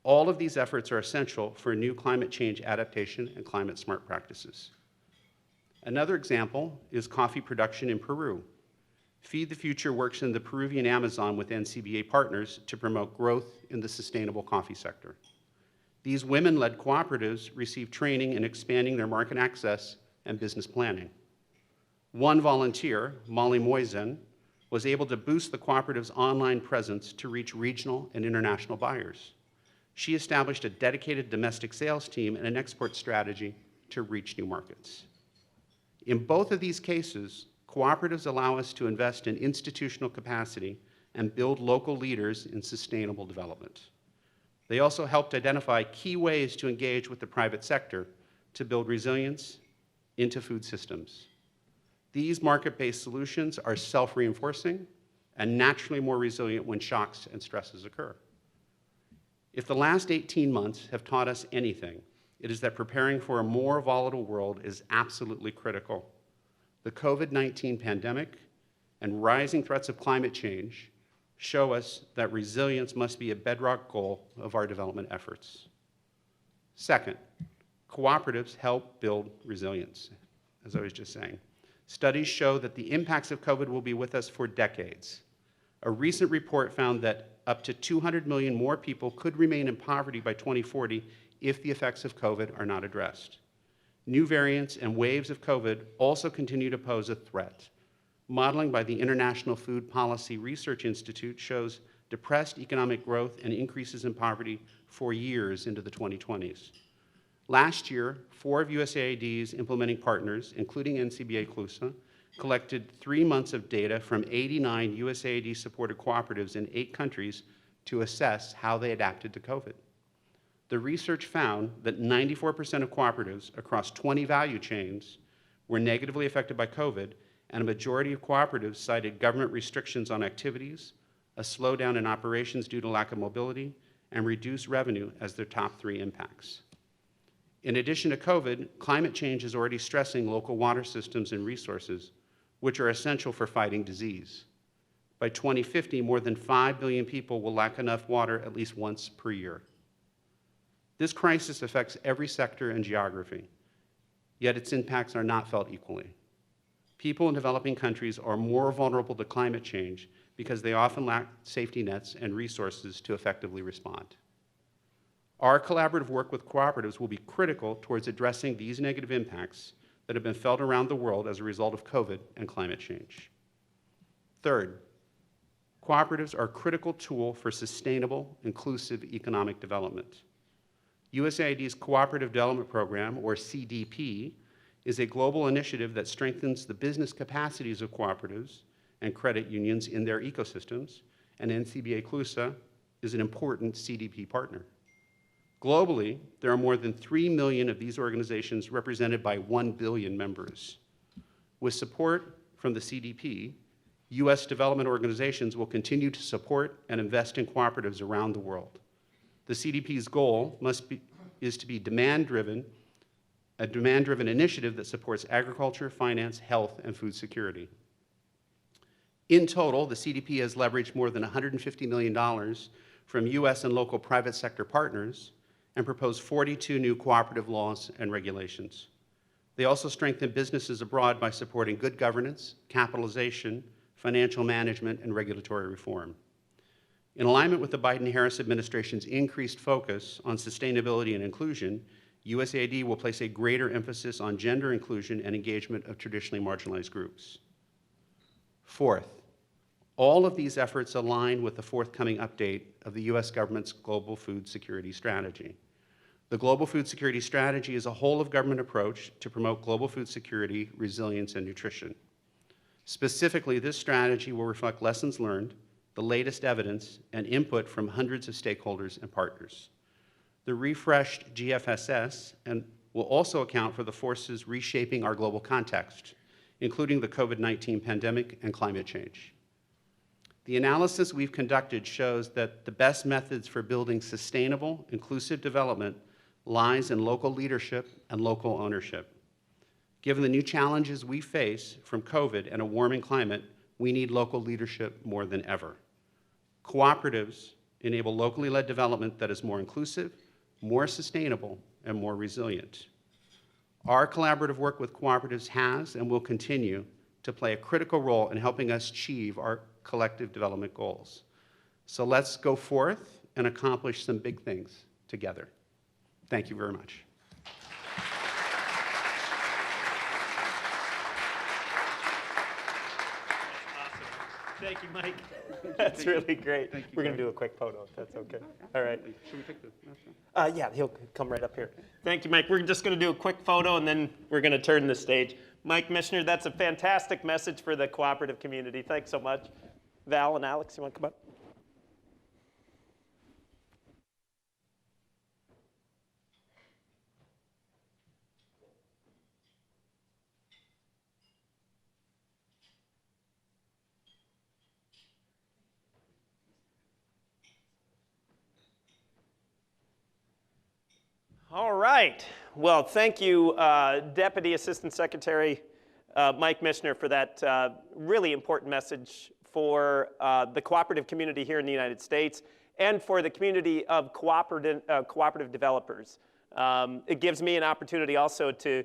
All of these efforts are essential for new climate change adaptation and climate smart practices. Another example is coffee production in Peru. Feed the Future works in the Peruvian Amazon with NCBA partners to promote growth in the sustainable coffee sector. These women-led cooperatives receive training in expanding their market access and business planning. One volunteer, Molly Moisen, was able to boost the cooperative's online presence to reach regional and international buyers. She established a dedicated domestic sales team and an export strategy to reach new markets. In both of these cases, cooperatives allow us to invest in institutional capacity and build local leaders in sustainable development. They also helped identify key ways to engage with the private sector to build resilience into food systems. These market-based solutions are self-reinforcing and naturally more resilient when shocks and stresses occur. If the last 18 months have taught us anything, it is that preparing for a more volatile world is absolutely critical. The COVID-19 pandemic and rising threats of climate change show us that resilience must be a bedrock goal of our development efforts. Second, cooperatives help build resilience, as I was just saying. Studies show that the impacts of COVID will be with us for decades. A recent report found that up to 200 million more people could remain in poverty by 2040 if the effects of COVID are not addressed. New variants and waves of COVID also continue to pose a threat. Modeling by the International Food Policy Research Institute shows depressed economic growth and increases in poverty for years into the 2020s. Last year, 4 of USAID's implementing partners, including NCBA-CLUSA, collected 3 months of data from 89 USAID-supported cooperatives in 8 countries to assess how they adapted to COVID. The research found that 94% of cooperatives across 20 value chains were negatively affected by COVID, and a majority of cooperatives cited government restrictions on activities, a slowdown in operations due to lack of mobility, and reduced revenue as their top 3 impacts. In addition to COVID, climate change is already stressing local water systems and resources, which are essential for fighting disease. By 2050, more than 5 billion people will lack enough water at least once per year. This crisis affects every sector and geography, yet its impacts are not felt equally. People in developing countries are more vulnerable to climate change because they often lack safety nets and resources to effectively respond. Our collaborative work with cooperatives will be critical towards addressing these negative impacts that have been felt around the world as a result of COVID and climate change. Third, cooperatives are a critical tool for sustainable, inclusive economic development. USAID's Cooperative Development Program, or CDP, is a global initiative that strengthens the business capacities of cooperatives and credit unions in their ecosystems, and NCBA-CLUSA is an important CDP partner. Globally, there are more than 3 million of these organizations represented by 1 billion members. With support from the CDP, U.S. development organizations will continue to support and invest in cooperatives around the world. The CDP's goal is to be a demand-driven initiative that supports agriculture, finance, health, and food security. In total, the CDP has leveraged more than $150 million from U.S. and local private sector partners and proposed 42 new cooperative laws and regulations. They also strengthen businesses abroad by supporting good governance, capitalization, financial management, and regulatory reform. In alignment with the Biden-Harris administration's increased focus on sustainability and inclusion, USAID will place a greater emphasis on gender inclusion and engagement of traditionally marginalized groups. Fourth, all of these efforts align with the forthcoming update of the U.S. government's Global Food Security Strategy. The Global Food Security Strategy is a whole-of-government approach to promote global food security, resilience, and nutrition. Specifically, this strategy will reflect lessons learned, the latest evidence, and input from hundreds of stakeholders and partners. The refreshed GFSS will also account for the forces reshaping our global context, including the COVID-19 pandemic and climate change. The analysis we've conducted shows that the best methods for building sustainable, inclusive development lies in local leadership and local ownership. Given the new challenges we face from COVID and a warming climate, we need local leadership more than ever. Cooperatives enable locally led development that is more inclusive, more sustainable, and more resilient. Our collaborative work with cooperatives has and will continue to play a critical role in helping us achieve our collective development goals. So let's go forth and accomplish some big things together. Thank you very much. Thank you, Mike. That's really great. Thank you, We're going to Greg. do a quick photo, if that's okay. All right. Should we take the mask off? Yeah, he'll come right up here. Thank you, Mike. We're just going to do a quick photo, and then we're going to turn the stage. Mike Michener, that's a fantastic message for the cooperative community. Thanks so much. Val and Alex, you want to come up? All right. Well, thank you, Deputy Assistant Secretary Mike Michener, for that really important message for the cooperative community here in the United States and for the community of cooperative developers. It gives me an opportunity also to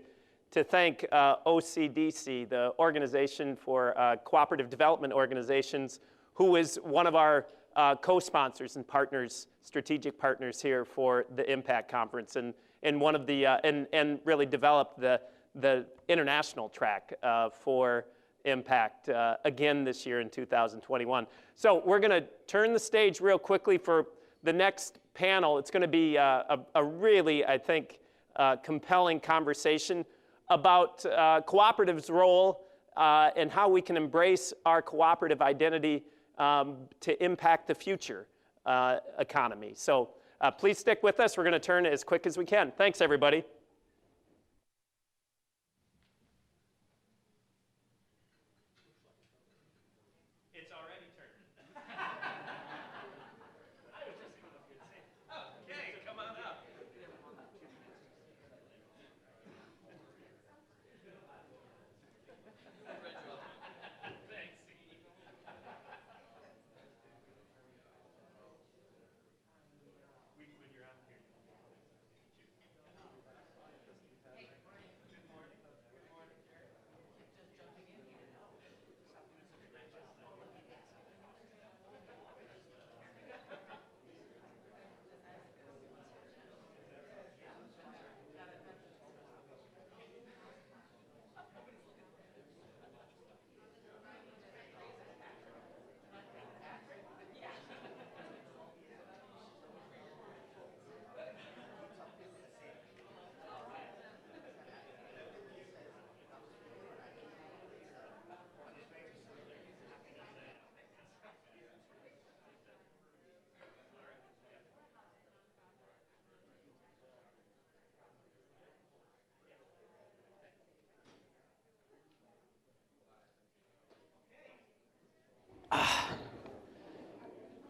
thank OCDC, the Organization for Cooperative Development Organizations, who is one of our co-sponsors and partners, strategic partners here for the Impact Conference, and one of the and really developed the international track for Impact again this year in 2021. So we're going to turn the stage real quickly for the next panel. It's going to be a really, I think, compelling conversation about cooperatives' role and how we can embrace our cooperative identity to impact the future economy. So please stick with us. We're going to turn as quick as we can. Thanks, everybody. It's already turned. I was just coming up here to say, okay, come on up.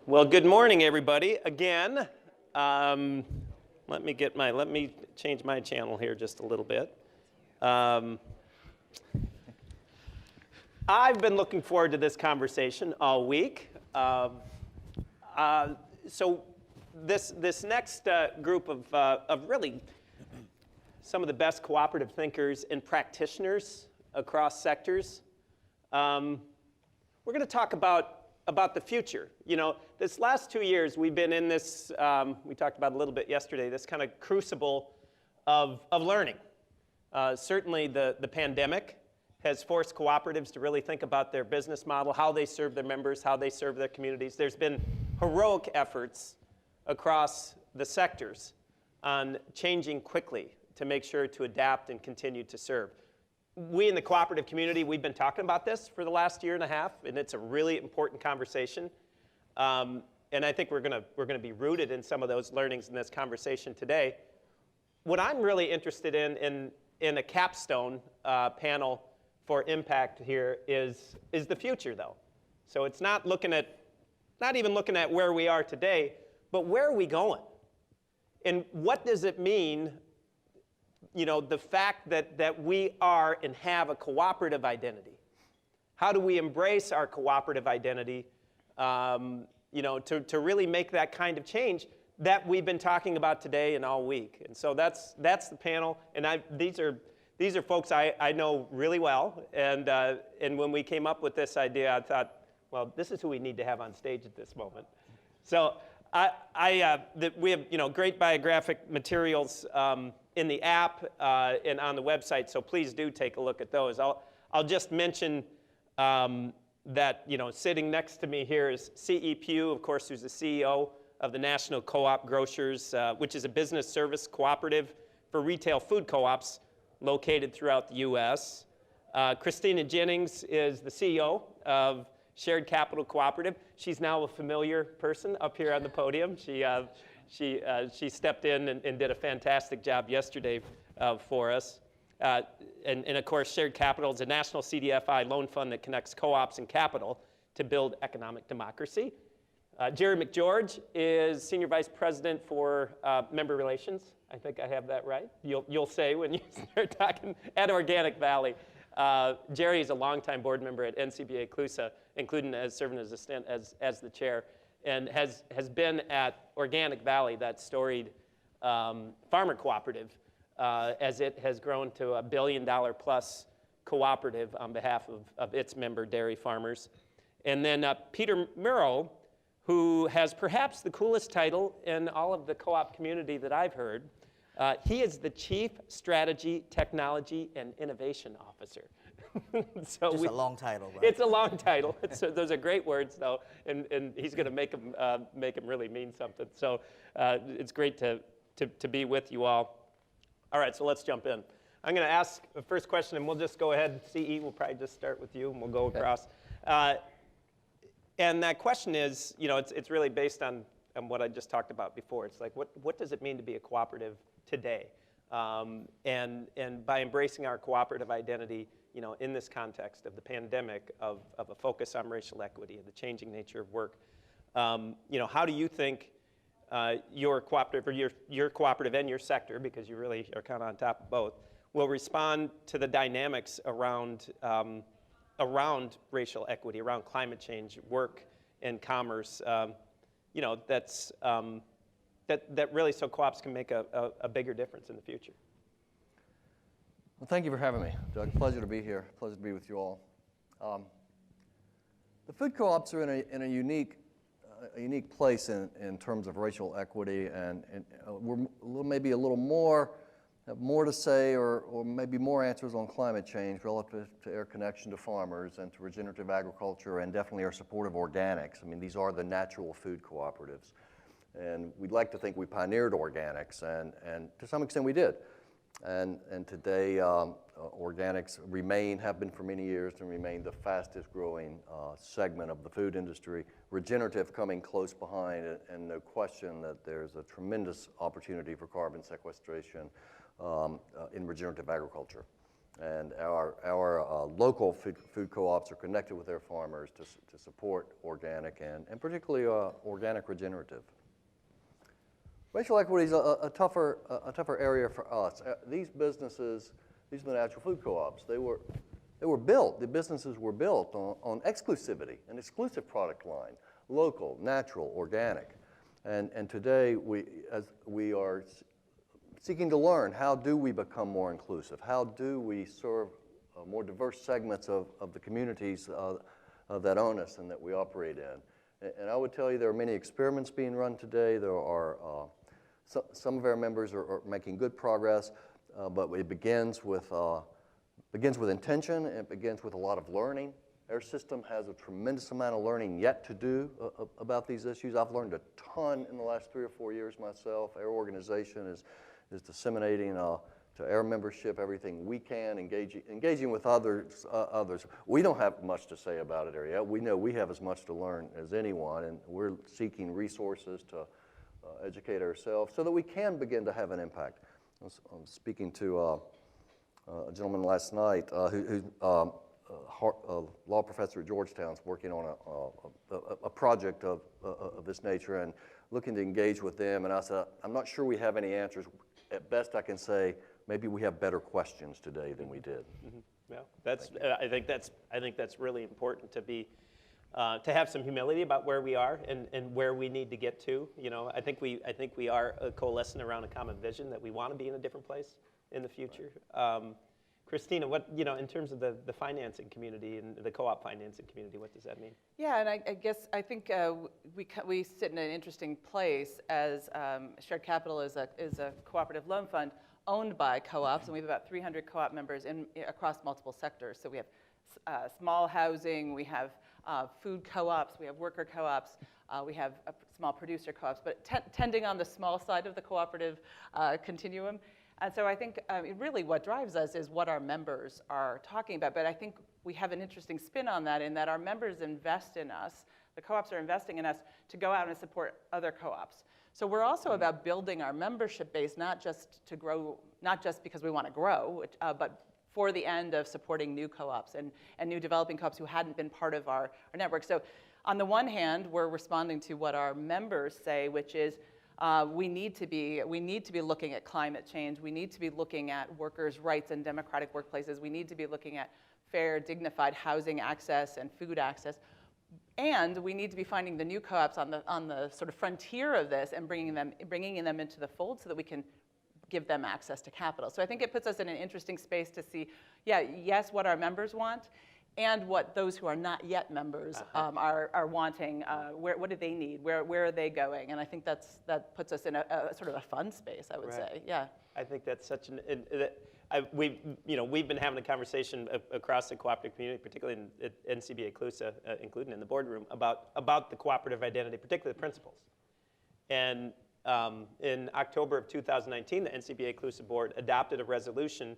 Well, good morning, everybody. Again, let me change my channel here just a little bit. I've been looking forward to this conversation all week. So this next group of really some of the best cooperative thinkers and practitioners across sectors, we're going to talk about the future. You know, this last 2 years we've been in this, we talked about a little bit yesterday, this kind of crucible of learning. Certainly the pandemic has forced cooperatives to really think about their business model, how they serve their members, how they serve their communities. There's been heroic efforts across the sectors on changing quickly to make sure to adapt and continue to serve. We in the cooperative community, we've been talking about this for the last year and a half, and it's a really important conversation. And I think we're gonna be rooted in some of those learnings in this conversation today. What I'm really interested in a capstone panel for impact here is the future, though. So it's not even looking at where we are today, but where are we going? And what does it mean, you know, the fact that we are and have a cooperative identity? How do we embrace our cooperative identity, you know, to really make that kind of change that we've been talking about today and all week? And so that's the panel, and these are folks I know really well, and when we came up with this idea, I thought, well, this is who we need to have on stage at this moment. So we have, you know, great biographic materials in the app and on the website, so please do take a look at those. I'll just mention that, sitting next to me here is C.E. Pugh, of course, who's the CEO of the National Co-op Grocers, which is a business service cooperative for retail food co-ops located throughout the U.S. Christina Jennings is the CEO of Shared Capital Cooperative. She's now a familiar person up here on the podium. She stepped in and did a fantastic job yesterday for us. And of course, Shared Capital is a national CDFI loan fund that connects co-ops and capital to build economic democracy. Jerry Mcgeorge is Senior Vice President for Member Relations. I think I have that right. You'll say when you start talking at Organic Valley. Jerry is a longtime board member at NCBA CLUSA, including serving as a stint as the chair, and has been at Organic Valley, that storied farmer cooperative, as it has grown to $1 billion plus cooperative on behalf of its member dairy farmers. And then Peter Merrell, who has perhaps the coolest title in all of the co-op community that I've heard. He is the Chief Strategy, Technology, and Innovation Officer. Just a long title, right? It's a long title. Those are great words, though, and he's going to make them really mean something. So it's great to be with you all. All right, so let's jump in. I'm going to ask the first question, and we'll just go ahead. CE, we'll probably just start with you, and we'll go across. And that question is, it's really based on what I just talked about before. It's like, what does it mean to be a cooperative today? And by embracing our cooperative identity, in this context of the pandemic, of a focus on racial equity and the changing nature of work, how do you think your cooperative, or your cooperative and your sector, because you really are kind of on top of both, will respond to the dynamics around racial equity, around climate change, work, and commerce, that really so co-ops can make a bigger difference in the future? Well, thank you for having me, Doug. Pleasure to be here. Pleasure to be with you all. The food co-ops are in a unique place in terms of racial equity, and we're maybe a little more, have more to say, or maybe more answers on climate change relative to air connection to farmers and to regenerative agriculture, and definitely our support of organics. I mean, these are the natural food cooperatives. And we'd like to think we pioneered organics, and to some extent we did. And today, organics have been for many years, and remain the fastest growing segment of the food industry. Regenerative coming close behind, and no question that there's a tremendous opportunity for carbon sequestration in regenerative agriculture. And our local food co-ops are connected with their farmers to support organic and particularly organic regenerative. Racial equity is a tougher area for us. These businesses, these are the natural food co-ops. They were built. The businesses were built on exclusivity, an exclusive product line, local, natural, organic. And today we are seeking to learn, how do we become more inclusive? How do we serve more diverse segments of the communities that own us and that we operate in? And I would tell you there are many experiments being run today. There are some of our members are making good progress, but it begins with intention. It begins with a lot of learning. Our system has a tremendous amount of learning yet to do about these issues. I've learned a ton in the last 3 or 4 years myself. Our organization is disseminating to our membership everything we can, engaging with others. We don't have much to say about it yet. We know we have as much to learn as anyone, and we're seeking resources to educate ourselves so that we can begin to have an impact. I was speaking to a gentleman last night who's a law professor at Georgetown, is working on a project of this nature and looking to engage with them. And I said, I'm not sure we have any answers. At best, I can say maybe we have better questions today than we did. Mm-hmm. Yeah, I think that's really important to have some humility about where we are and where we need to get to. I think we are coalescing around a common vision that we want to be in a different place in the future. Christina, what in terms of the financing community and the co-op financing community, what does that mean? Yeah, and I think we sit in an interesting place as Shared Capital is a cooperative loan fund owned by co-ops, and we have about 300 co-op members across multiple sectors. So we have small housing, we have food co-ops, we have worker co-ops, we have small producer co-ops, but tending on the small side of the cooperative continuum. And so I think really what drives us is what our members are talking about. But I think we have an interesting spin on that in that our members invest in us, the co-ops are investing in us to go out and support other co-ops. So we're also about building our membership base, not just to grow, not just because we want to grow, but for the end of supporting new co-ops and new developing co-ops who hadn't been part of our network. So on the one hand, we're responding to what our members say, which is we need to be looking at climate change. We need to be looking at workers' rights and democratic workplaces. We need to be looking at fair, dignified housing access and food access. And we need to be finding the new co-ops on the sort of frontier of this and bringing them into the fold so that we can give them access to capital. So I think it puts us in an interesting space to see, yes, what our members want, and what those who are not yet members are wanting. What do they need? Where are they going? And I think that puts us in a sort of a fun space, I would say. Yeah. I think that's such we've been having a conversation across the cooperative community, particularly in NCBA CLUSA, including in the boardroom, about the cooperative identity, particularly the principles. And in October of 2019, the NCBA CLUSA board adopted a resolution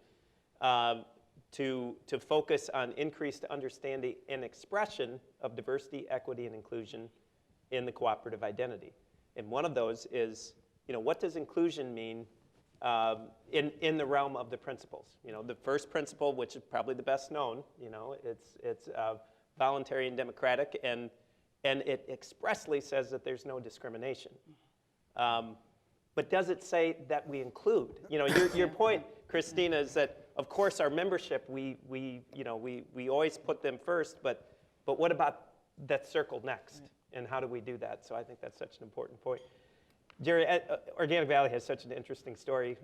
to focus on increased understanding and expression of diversity, equity, and inclusion in the cooperative identity. And one of those is, what does inclusion mean in the realm of the principles? The first principle, which is probably the best known, it's voluntary and democratic, and it expressly says that there's no discrimination. But does it say that we include? Your point, Christina, is that of course our membership we always put them first, but what about that circle next, and how do we do that? So I think that's such an important point. Jerry, Organic Valley has such an interesting story,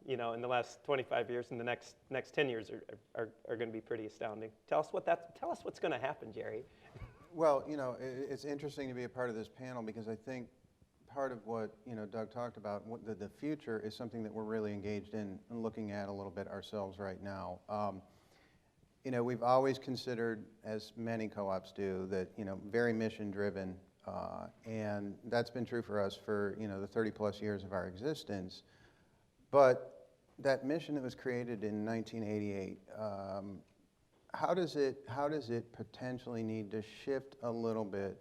in the last 25 years, and the next 10 years are going to be pretty astounding. Tell us what's going to happen, Jerry. Well, it's interesting to be a part of this panel because I think part of what Doug talked about, the future is something that we're really engaged in and looking at a little bit ourselves right now. We've always considered, as many co-ops do, that very mission driven, and that's been true for us for the 30 plus years of our existence. But that mission that was created in 1988, how does it potentially need to shift a little bit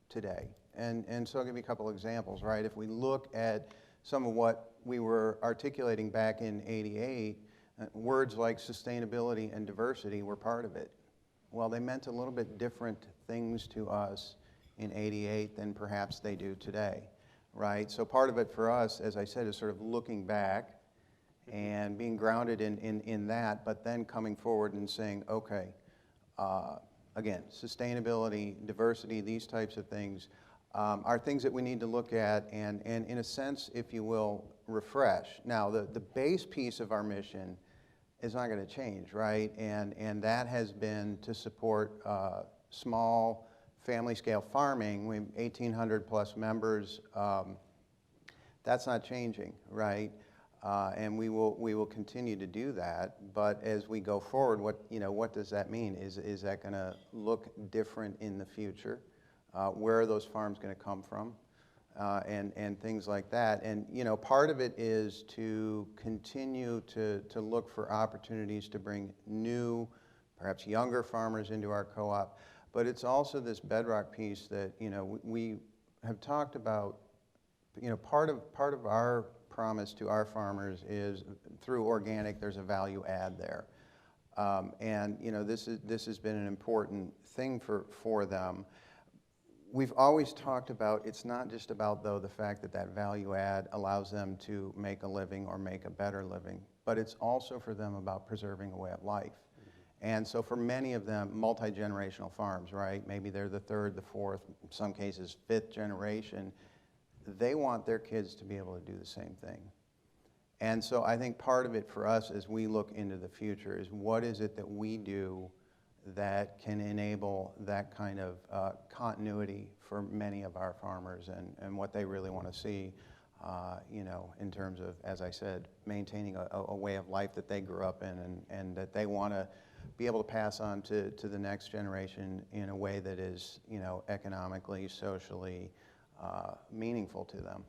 today? And so I'll give you a couple examples, right? If we look at some of what we were articulating back in '88, words like sustainability and diversity were part of it. Well, they meant a little bit different things to us in '88 than perhaps they do today, right? So part of it for us, as I said, is sort of looking back and being grounded in that, but then coming forward and saying, okay, again, sustainability, diversity, these types of things are things that we need to look at and in a sense, if you will, refresh. Now, the base piece of our mission is not going to change, right? And that has been to support small family scale farming. We have 1,800 plus members. That's not changing, right? And we will continue to do that. But as we go forward, what does that mean? Is that going to look different in the future? Where are those farms going to come from? And things like that. And part of it is to continue to look for opportunities to bring new, perhaps younger farmers into our co-op. But it's also this bedrock piece that we have talked about. Part of our promise to our farmers is through organic. There's a value add there, and this has been an important thing for them. We've always talked about, it's not just about, though, the fact that value add allows them to make a living or make a better living, but it's also for them about preserving a way of life. And so for many of them, multi-generational farms, right? Maybe they're the third, the fourth, in some cases, fifth generation. They want their kids to be able to do the same thing. And so I think part of it for us as we look into the future is what is it that we do that can enable that kind of continuity for many of our farmers and what they really want to see in terms of, as I said, maintaining a way of life that they grew up in and that they want to be able to pass on to the next generation in a way that is, economically, socially meaningful to them.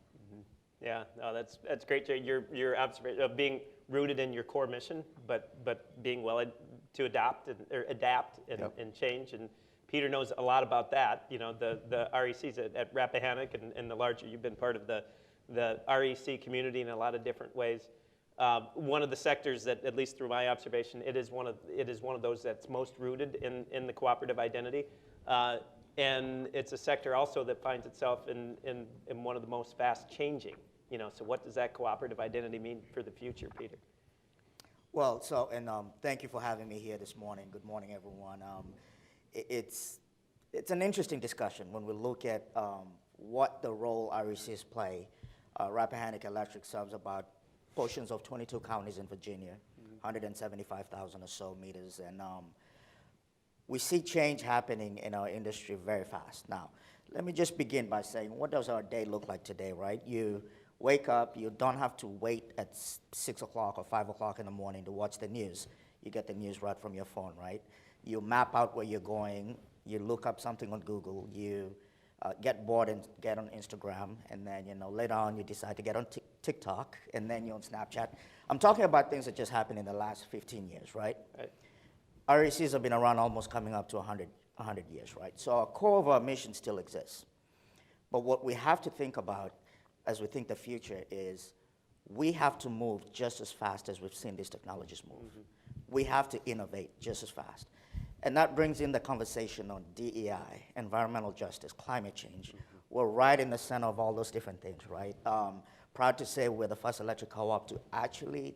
Yeah, no, that's great, Jay. Your observation of being rooted in your core mission, but being willing to adapt and change. And Peter knows a lot about that. The RECs at Rappahannock and the larger, you've been part of the REC community in a lot of different ways. One of the sectors that, at least through my observation, it is one of those that's most rooted in the cooperative identity. And it's a sector also that finds itself in one of the most fast changing. So what does that cooperative identity mean for the future, Peter? Well, thank you for having me here this morning. Good morning, everyone. It's an interesting discussion when we look at what the role RECs play. Rappahannock Electric serves about portions of 22 counties in Virginia, 175,000 or so meters, and we see change happening in our industry very fast. Now, let me just begin by saying, what does our day look like today, right? You wake up, you don't have to wait at 6 o'clock or 5 o'clock in the morning to watch the news. You get the news right from your phone, right? You map out where you're going, you look up something on Google, you get bored and get on Instagram, and then later on you decide to get on TikTok, and then you're on Snapchat. I'm talking about things that just happened in the last 15 years, right? RECs have been around almost coming up to 100 years, right? So our core of our mission still exists. But what we have to think about as we think the future is we have to move just as fast as we've seen these technologies move. We have to innovate just as fast. And that brings in the conversation on DEI, environmental justice, climate change. We're right in the center of all those different things, right? Proud to say we're the first electric co-op to actually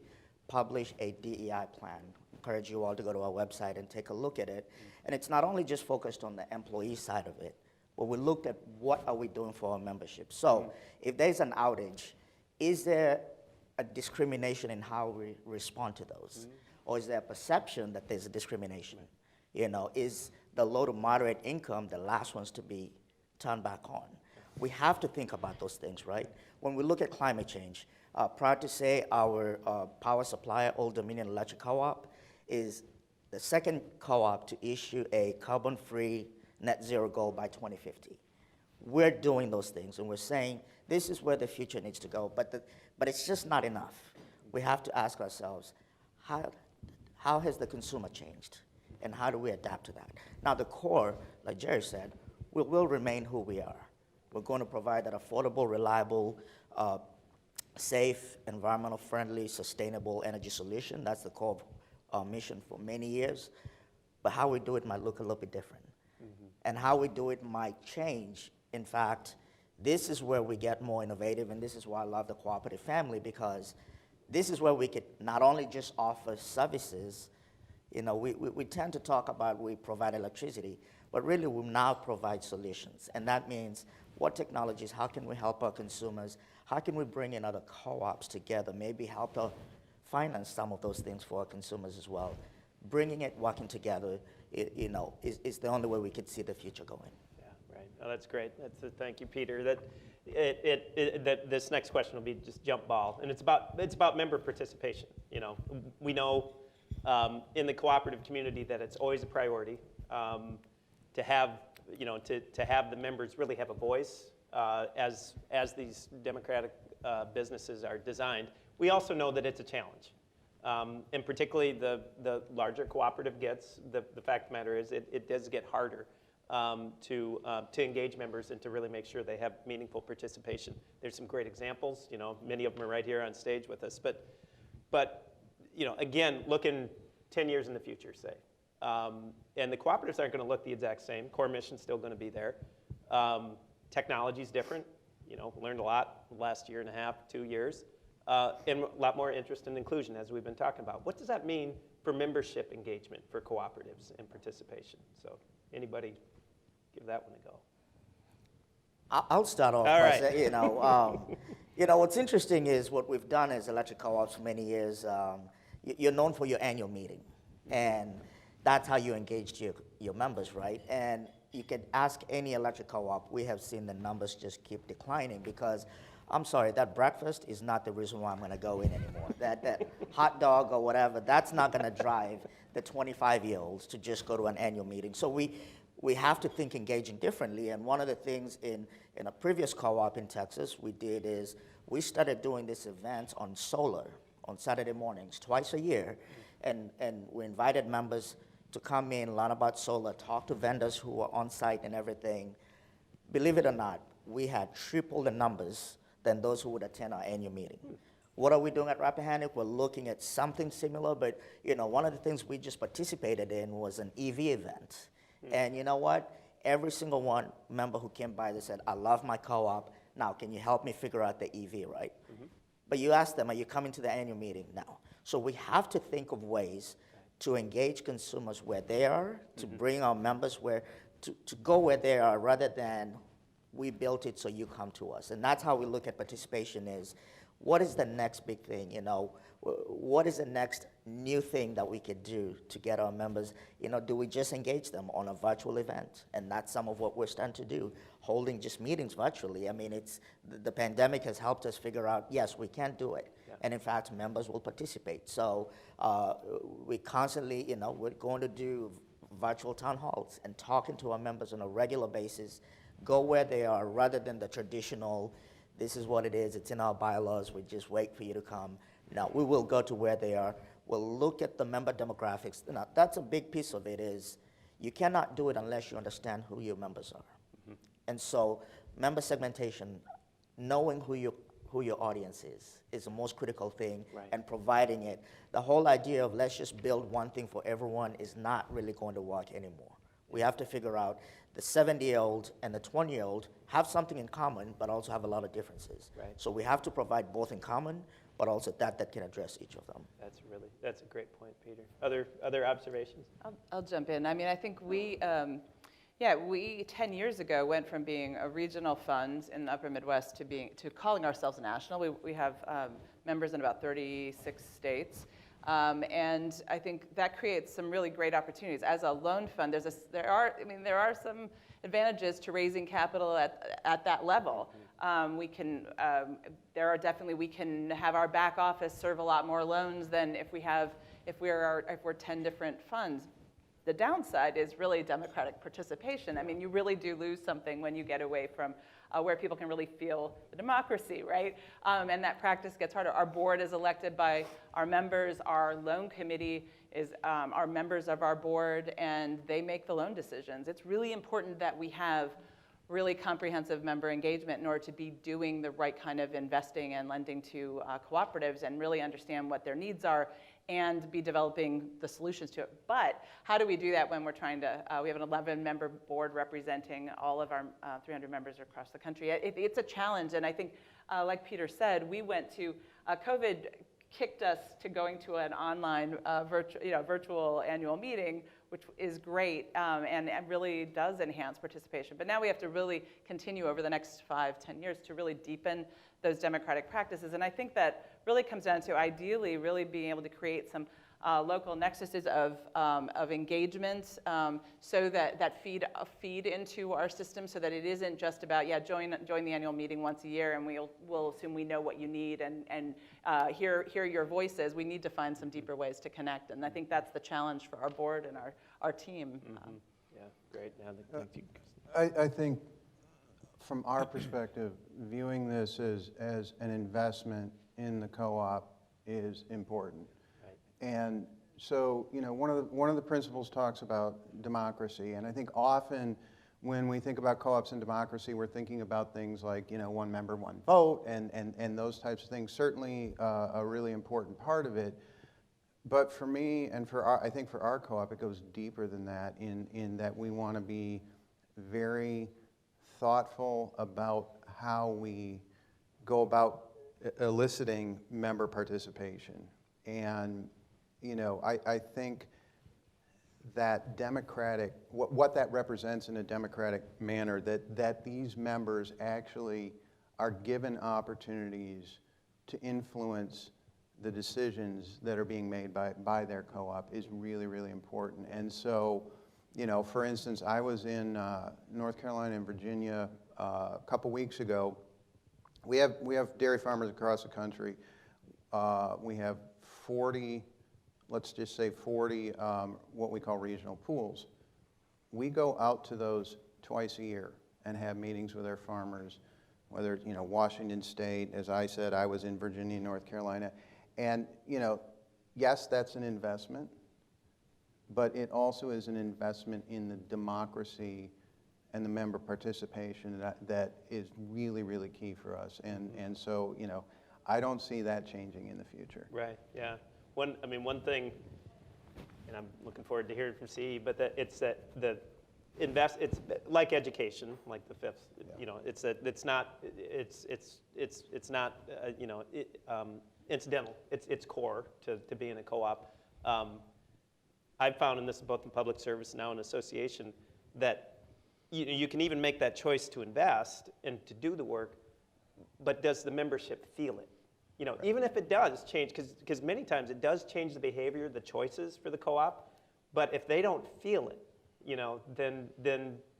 publish a DEI plan. Encourage you all to go to our website and take a look at it. And it's not only just focused on the employee side of it, but we looked at what are we doing for our membership. So if there's an outage, is there a discrimination in how we respond to those? Or is there a perception that there's a discrimination? Is the low to moderate income the last ones to be turned back on? We have to think about those things, right? When we look at climate change, proud to say our power supplier, Old Dominion Electric Co-op, is the second co-op to issue a carbon-free net zero goal by 2050. We're doing those things, and we're saying this is where the future needs to go, but it's just not enough. We have to ask ourselves, how has the consumer changed? And how do we adapt to that? Now, the core, like Jerry said, will remain who we are. We're going to provide that affordable, reliable, safe, environmental friendly, sustainable energy solution. That's the core of our mission for many years. But how we do it might look a little bit different. And how we do it might change. In fact, this is where we get more innovative, and this is why I love the cooperative family, because this is where we could not only just offer services. We tend to talk about we provide electricity, but really we now provide solutions. And that means what technologies, how can we help our consumers? How can we bring in other co-ops together, maybe help to finance some of those things for our consumers as well? Bringing it, working together, is the only way we could see the future going. Yeah, right. Oh, that's great. Thank you, Peter. That this next question will be just jump ball, and it's about member participation. We know in the cooperative community that it's always a priority to have the members really have a voice as these democratic businesses are designed. We also know that it's a challenge. And particularly the larger cooperative gets, the fact of the matter is it does get harder to engage members and to really make sure they have meaningful participation. There's some great examples, many of them are right here on stage with us, but again, looking 10 years in the future, say, and the cooperatives aren't going to look the exact same. Core mission's still going to be there. Technology's different. Learned a lot the last year and a half, 2 years. And a lot more interest and inclusion, as we've been talking about. What does that mean for membership engagement for cooperatives and participation? So anybody give that one a go? I'll start off. All right. What's interesting is what we've done as electric co-ops for many years. You're known for your annual meeting, and that's how you engaged your members, right? And you can ask any electric co-op. We have seen the numbers just keep declining because I'm sorry, that breakfast is not the reason why I'm going to go in anymore. That hot dog or whatever, that's not going to drive the 25-year-olds to just go to an annual meeting. So we have to think engaging differently. And one of the things in a previous co-op in Texas we did is we started doing this event on solar on Saturday mornings, twice a year. And we invited members to come in, learn about solar, talk to vendors who were on site and everything. Believe it or not, we had triple the numbers than those who would attend our annual meeting. What are we doing at Rappahannock? We're looking at something similar, but one of the things we just participated in was an EV event. And you know what? Every single one member who came by, they said, I love my co-op. Now, can you help me figure out the EV, right? But you ask them, are you coming to the annual meeting? No. So we have to think of ways to engage consumers where they are, to bring our members to go where they are rather than we built it so you come to us. And that's how we look at participation is, what is the next big thing, what is the next new thing that we could do to get our members, do we just engage them on a virtual event? And that's some of what we're starting to do, holding just meetings virtually. I mean, the pandemic has helped us figure out, yes, we can do it. Yeah. And in fact, members will participate. So we constantly, we're going to do virtual town halls and talking to our members on a regular basis, go where they are rather than the traditional, this is what it is, it's in our bylaws, we just wait for you to come. No, we will go to where they are. We'll look at the member demographics. Now, that's a big piece of it is you cannot do it unless you understand who your members are. And so member segmentation, knowing who your audience is the most critical thing, and providing it. The whole idea of let's just build one thing for everyone is not really going to work anymore. We have to figure out the 70-year-old and the 20-year-old have something in common, but also have a lot of differences. So we have to provide both in common, but also that can address each of them. That's a great point, Peter. Other observations? I'll jump in. I mean, I think we 10 years ago went from being a regional fund in the Upper Midwest to calling ourselves national. We have members in about 36 states. And I think that creates some really great opportunities. As a loan fund, there are some advantages to raising capital at that level. We can have our back office serve a lot more loans than if we're 10 different funds. The downside is really democratic participation. I mean, you really do lose something when you get away from where people can really feel the democracy, right? And that practice gets harder. Our board is elected by our members. Our loan committee are members of our board, and they make the loan decisions. It's really important that we have really comprehensive member engagement in order to be doing the right kind of investing and lending to cooperatives and really understand what their needs are and be developing the solutions to it. But how do we do that when we're trying to, we have an 11-member board representing all of our 300 members across the country. It's a challenge, and I think, like Peter said, we went to, COVID kicked us to going to an online virtual annual meeting, which is great and really does enhance participation. But now we have to really continue over the next 5-10 years to really deepen those democratic practices. And I think that really comes down to ideally really being able to create some local nexuses of engagement so that feed into our system so that it isn't just about, join the annual meeting once a year and we'll assume we know what you need and hear your voices. We need to find some deeper ways to connect. And I think that's the challenge for our board and our team. Yeah, great. I think from our perspective, viewing this as an investment in the co-op is important. And so, one of the principles talks about democracy, and I think often when we think about co-ops and democracy, we're thinking about things like, one member, one vote, and those types of things. Certainly a really important part of it. But for me, and I think for our co-op, it goes deeper than that in that we want to be very thoughtful about how we go about eliciting member participation. And I think that what that represents in a democratic manner, that these members actually are given opportunities to influence the decisions that are being made by their co-op is really, really important. And so, for instance, I was in North Carolina and Virginia a couple weeks ago, We have dairy farmers across the country. We have 40, let's just say 40, what we call regional pools. We go out to those twice a year and have meetings with our farmers, whether it's, Washington State, as I said, I was in Virginia, North Carolina. And, yes, that's an investment, but it also is an investment in the democracy and the member participation that is really, really key for us. And so, I don't see that changing in the future. Right, yeah. One thing, and I'm looking forward to hearing from CE, but it's like education, like the fifth, it's not incidental. It's core to being a co-op. I've found, and this is both in public service now and association, that you can even make that choice to invest and to do the work, but does the membership feel it? Right. Even if it does change, because many times it does change the behavior, the choices for the co-op, but if they don't feel it, then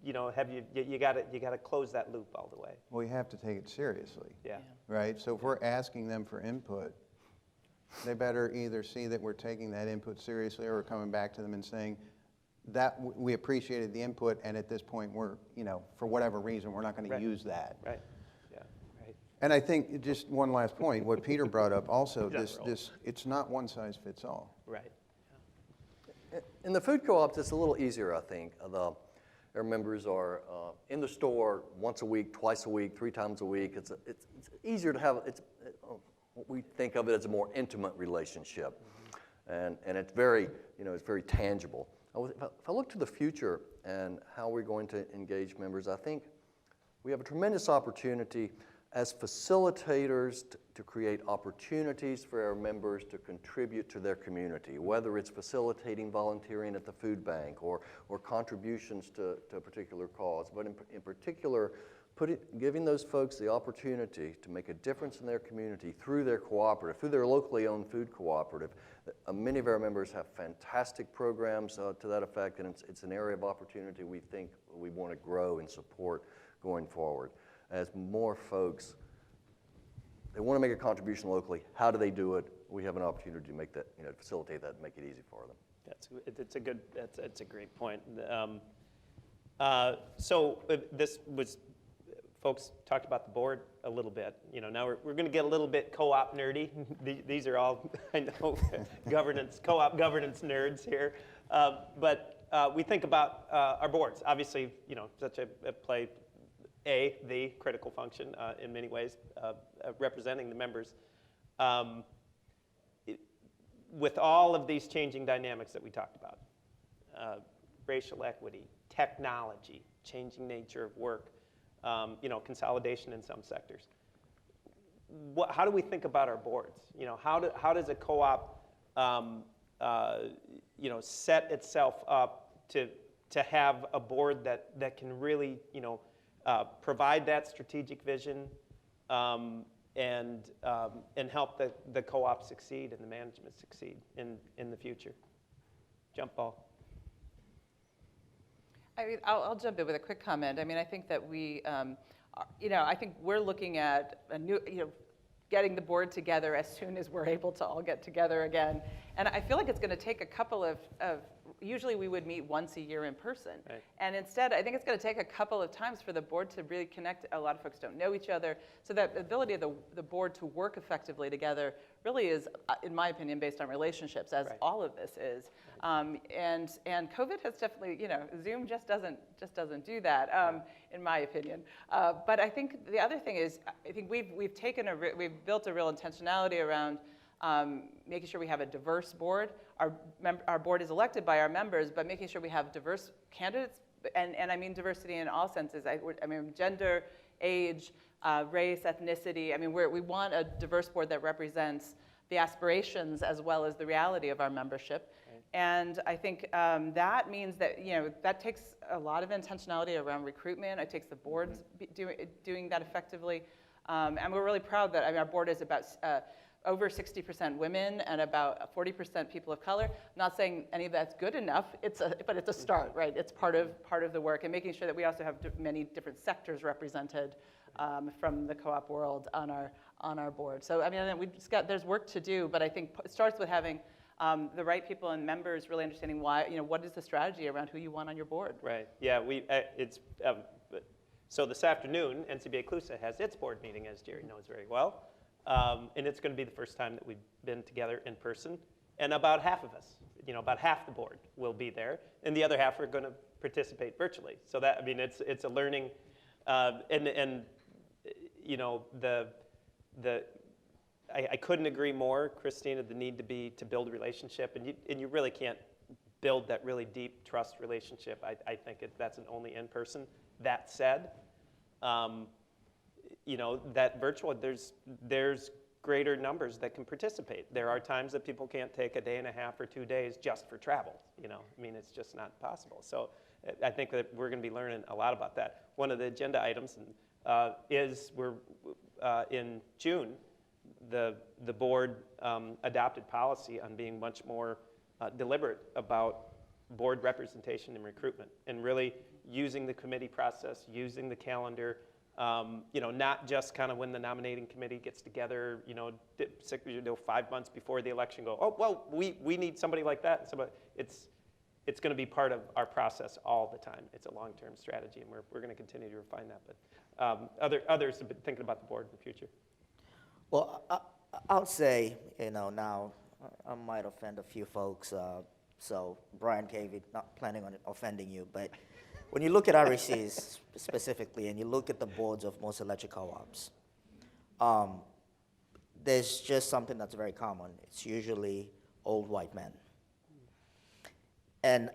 you got to close that loop all the way. Well, you have to take it seriously. Yeah. Right? So if we're asking them for input, they better either see that we're taking that input seriously, or we're coming back to them and saying that we appreciated the input, and at this point we're, for whatever reason, we're not going to use that. Right. Yeah. Right. And I think just one last point, what Peter brought up also, it's not one size fits all. Right. In the food co-ops, it's a little easier, I think. Our members are in the store once a week, twice a week, 3 times a week. It's easier to have. What we think of it as a more intimate relationship, and it's very it's very tangible. If I look to the future and how we're going to engage members, I think we have a tremendous opportunity as facilitators to create opportunities for our members to contribute to their community, whether it's facilitating volunteering at the food bank or contributions to a particular cause, but in particular, giving those folks the opportunity to make a difference in their community through their cooperative, through their locally owned food cooperative. Many of our members have fantastic programs to that effect, and it's an area of opportunity we think we want to grow and support going forward. As more folks, they want to make a contribution locally. How do they do it? We have an opportunity to make that, facilitate that and make it easy for them. It's a great point. So this was, folks talked about the board a little bit. Now we're going to get a little bit co-op nerdy. These are all, I know, co-op governance nerds here. But we think about our boards. Obviously, such a play the critical function in many ways, representing the members. With all of these changing dynamics that we talked about, racial equity, technology, changing nature of work, consolidation in some sectors. How do we think about our boards? How does a co-op, set itself up to have a board that can really, provide that strategic vision and help the co-op succeed and the management succeed in the future? Jump ball. I'll jump in with a quick comment. I think that we, I think we're looking at a new, getting the board together as soon as we're able to all get together again. And I feel like it's going to take a couple of usually we would meet once a year in person. Right. And instead, I think it's going to take a couple of times for the board to really connect. A lot of folks don't know each other. So that ability of the board to work effectively together really is, in my opinion, based on relationships, as all of this is. And COVID has definitely, Zoom just doesn't do that, in my opinion. But I think the other thing is, I think we've built a real intentionality around making sure we have a diverse board. Our board is elected by our members, but making sure we have diverse candidates, and I mean diversity in all senses. I mean gender, age, race, ethnicity. We want a diverse board that represents the aspirations as well as the reality of our membership. Right. And I think that means that that takes a lot of intentionality around recruitment. It takes the boards doing that effectively, and we're really proud that our board is about over 60% women and about 40% people of color. I'm not saying any of that's good enough, but it's a start, right? It's part of the work, and making sure that we also have many different sectors represented from the co-op world on our board. So I mean, there's work to do, but I think it starts with having the right people and members really understanding why, what is the strategy around who you want on your board. Right. Yeah. So this afternoon, NCBA CLUSA has its board meeting, as Jerry knows very well, and it's going to be the first time that we've been together in person. And about half of us, about half the board will be there, and the other half are going to participate virtually. So that, I mean, it's a learning, I couldn't agree more, Christina, the need to build a relationship, and you really can't build that really deep trust relationship. I think that's an only in person. That said, that virtual, there's greater numbers that can participate. There are times that people can't take a day and a half or 2 days just for travel. I mean, it's just not possible. So I think that we're going to be learning a lot about that. One of the agenda items is in June, the board adopted policy on being much more deliberate about board representation and recruitment, and really using the committee process, using the calendar, not just kind of when the nominating committee gets together, 5 months before the election, go, oh, well, we need somebody like that. And somebody, it's going to be part of our process all the time. It's a long-term strategy, and we're going to continue to refine that. But others have been thinking about the board in the future. Well, I'll say, now I might offend a few folks, so Brian Cavey, not planning on offending you, but when you look at RECs specifically, and you look at the boards of most electric co-ops, there's just something that's very common. It's usually old white men. And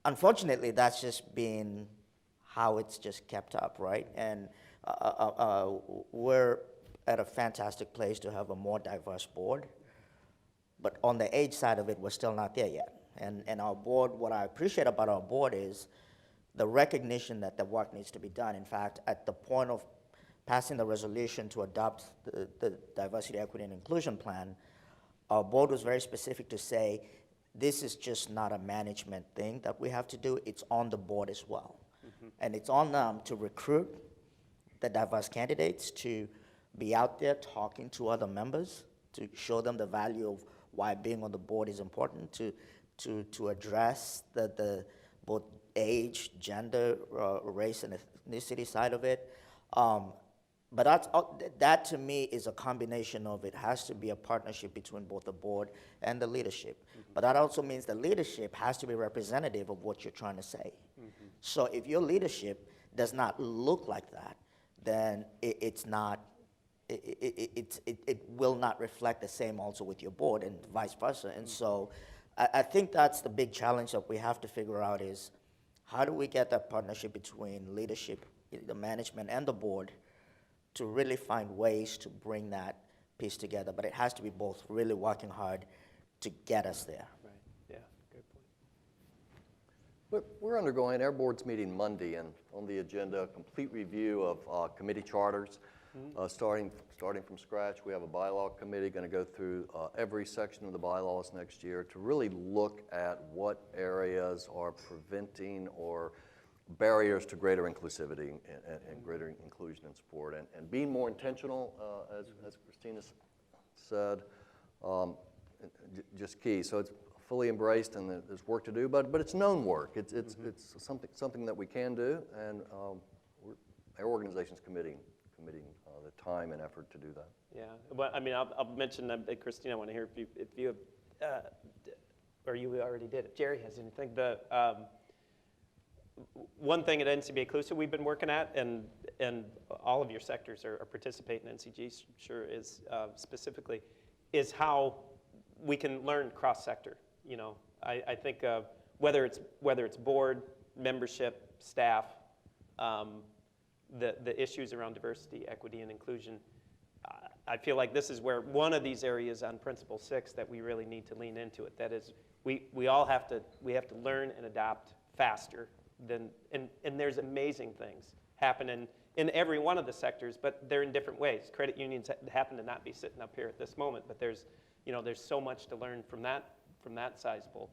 unfortunately, that's just been how it's just kept up, right? And we're at a fantastic place to have a more diverse board, but on the age side of it, we're still not there yet. And our board, what I appreciate about our board is the recognition that the work needs to be done. In fact, at the point of passing the resolution to adopt the Diversity, Equity, and Inclusion Plan, our board was very specific to say, this is just not a management thing that we have to do, it's on the board as well. Mm-hmm. And it's on them to recruit the diverse candidates, to be out there talking to other members, to show them the value of why being on the board is important, to address the both age, gender, race, and ethnicity side of it. But that to me is a combination of, it has to be a partnership between both the board and the leadership. Mm-hmm. But that also means the leadership has to be representative of what you're trying to say. Mm-hmm. So if your leadership does not look like that, then it will not reflect the same also with your board, and vice versa. And so I think that's the big challenge that we have to figure out is, how do we get that partnership between leadership, the management, and the board to really find ways to bring that piece together? But it has to be both really working hard to get us there. Right, yeah, good point. We're undergoing, our board's meeting Monday, and on the agenda, a complete review of committee charters. Mm-hmm. Starting from scratch, we have a bylaw committee going to go through every section of the bylaws next year to really look at what areas are preventing or barriers to greater inclusivity and greater inclusion and support, and being more intentional, as Christina said, just key. So it's fully embraced, and there's work to do, but it's known work. It's something that we can do, and our organization's committing the time and effort to do that. Yeah, well, I mean, I'll mention, Christina, I want to hear if you have, or you already did, if Jerry has anything. One thing at NCBA CLUSA we've been working at, and all of your sectors are participating in NCG, sure is specifically, is how we can learn cross-sector. I think whether it's board, membership, staff, the issues around diversity, equity, and inclusion, I feel like this is where one of these areas on Principle 6 that we really need to lean into it. That is, we all have to learn and adapt faster than, and there's amazing things happening in every one of the sectors, but they're in different ways. Credit unions happen to not be sitting up here at this moment, but there's so much to learn from that sizable.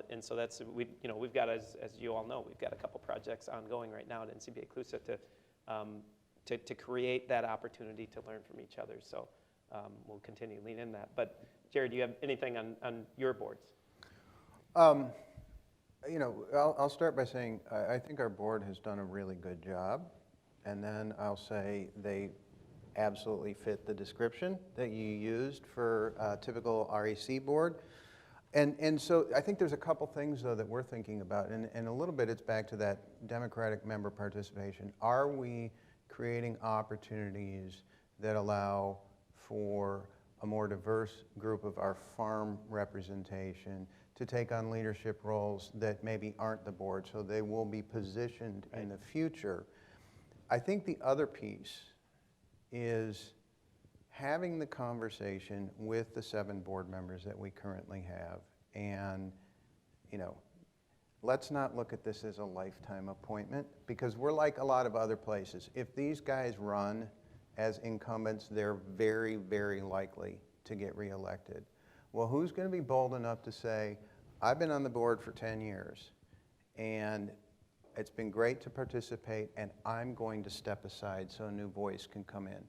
And so that's, we've got, as you all know, we've got a couple projects ongoing right now at NCBA CLUSA to to create that opportunity to learn from each other. So we'll continue to lean in that. But Jared, do you have anything on your boards? You know, I'll start by saying I think our board has done a really good job, and then I'll say they absolutely fit the description that you used for a typical REC board. And so I think there's a couple things, though, that we're thinking about, and a little bit it's back to that democratic member participation. Are we creating opportunities that allow for a more diverse group of our farm representation to take on leadership roles that maybe aren't the board, so they will be positioned in the future? I think the other piece is having the conversation with the 7 board members that we currently have, and, you know, let's not look at this as a lifetime appointment, because we're like a lot of other places. If these guys run as incumbents, they're very, very likely to get reelected. Well, who's going to be bold enough to say, I've been on the board for 10 years, and it's been great to participate, and I'm going to step aside so a new voice can come in.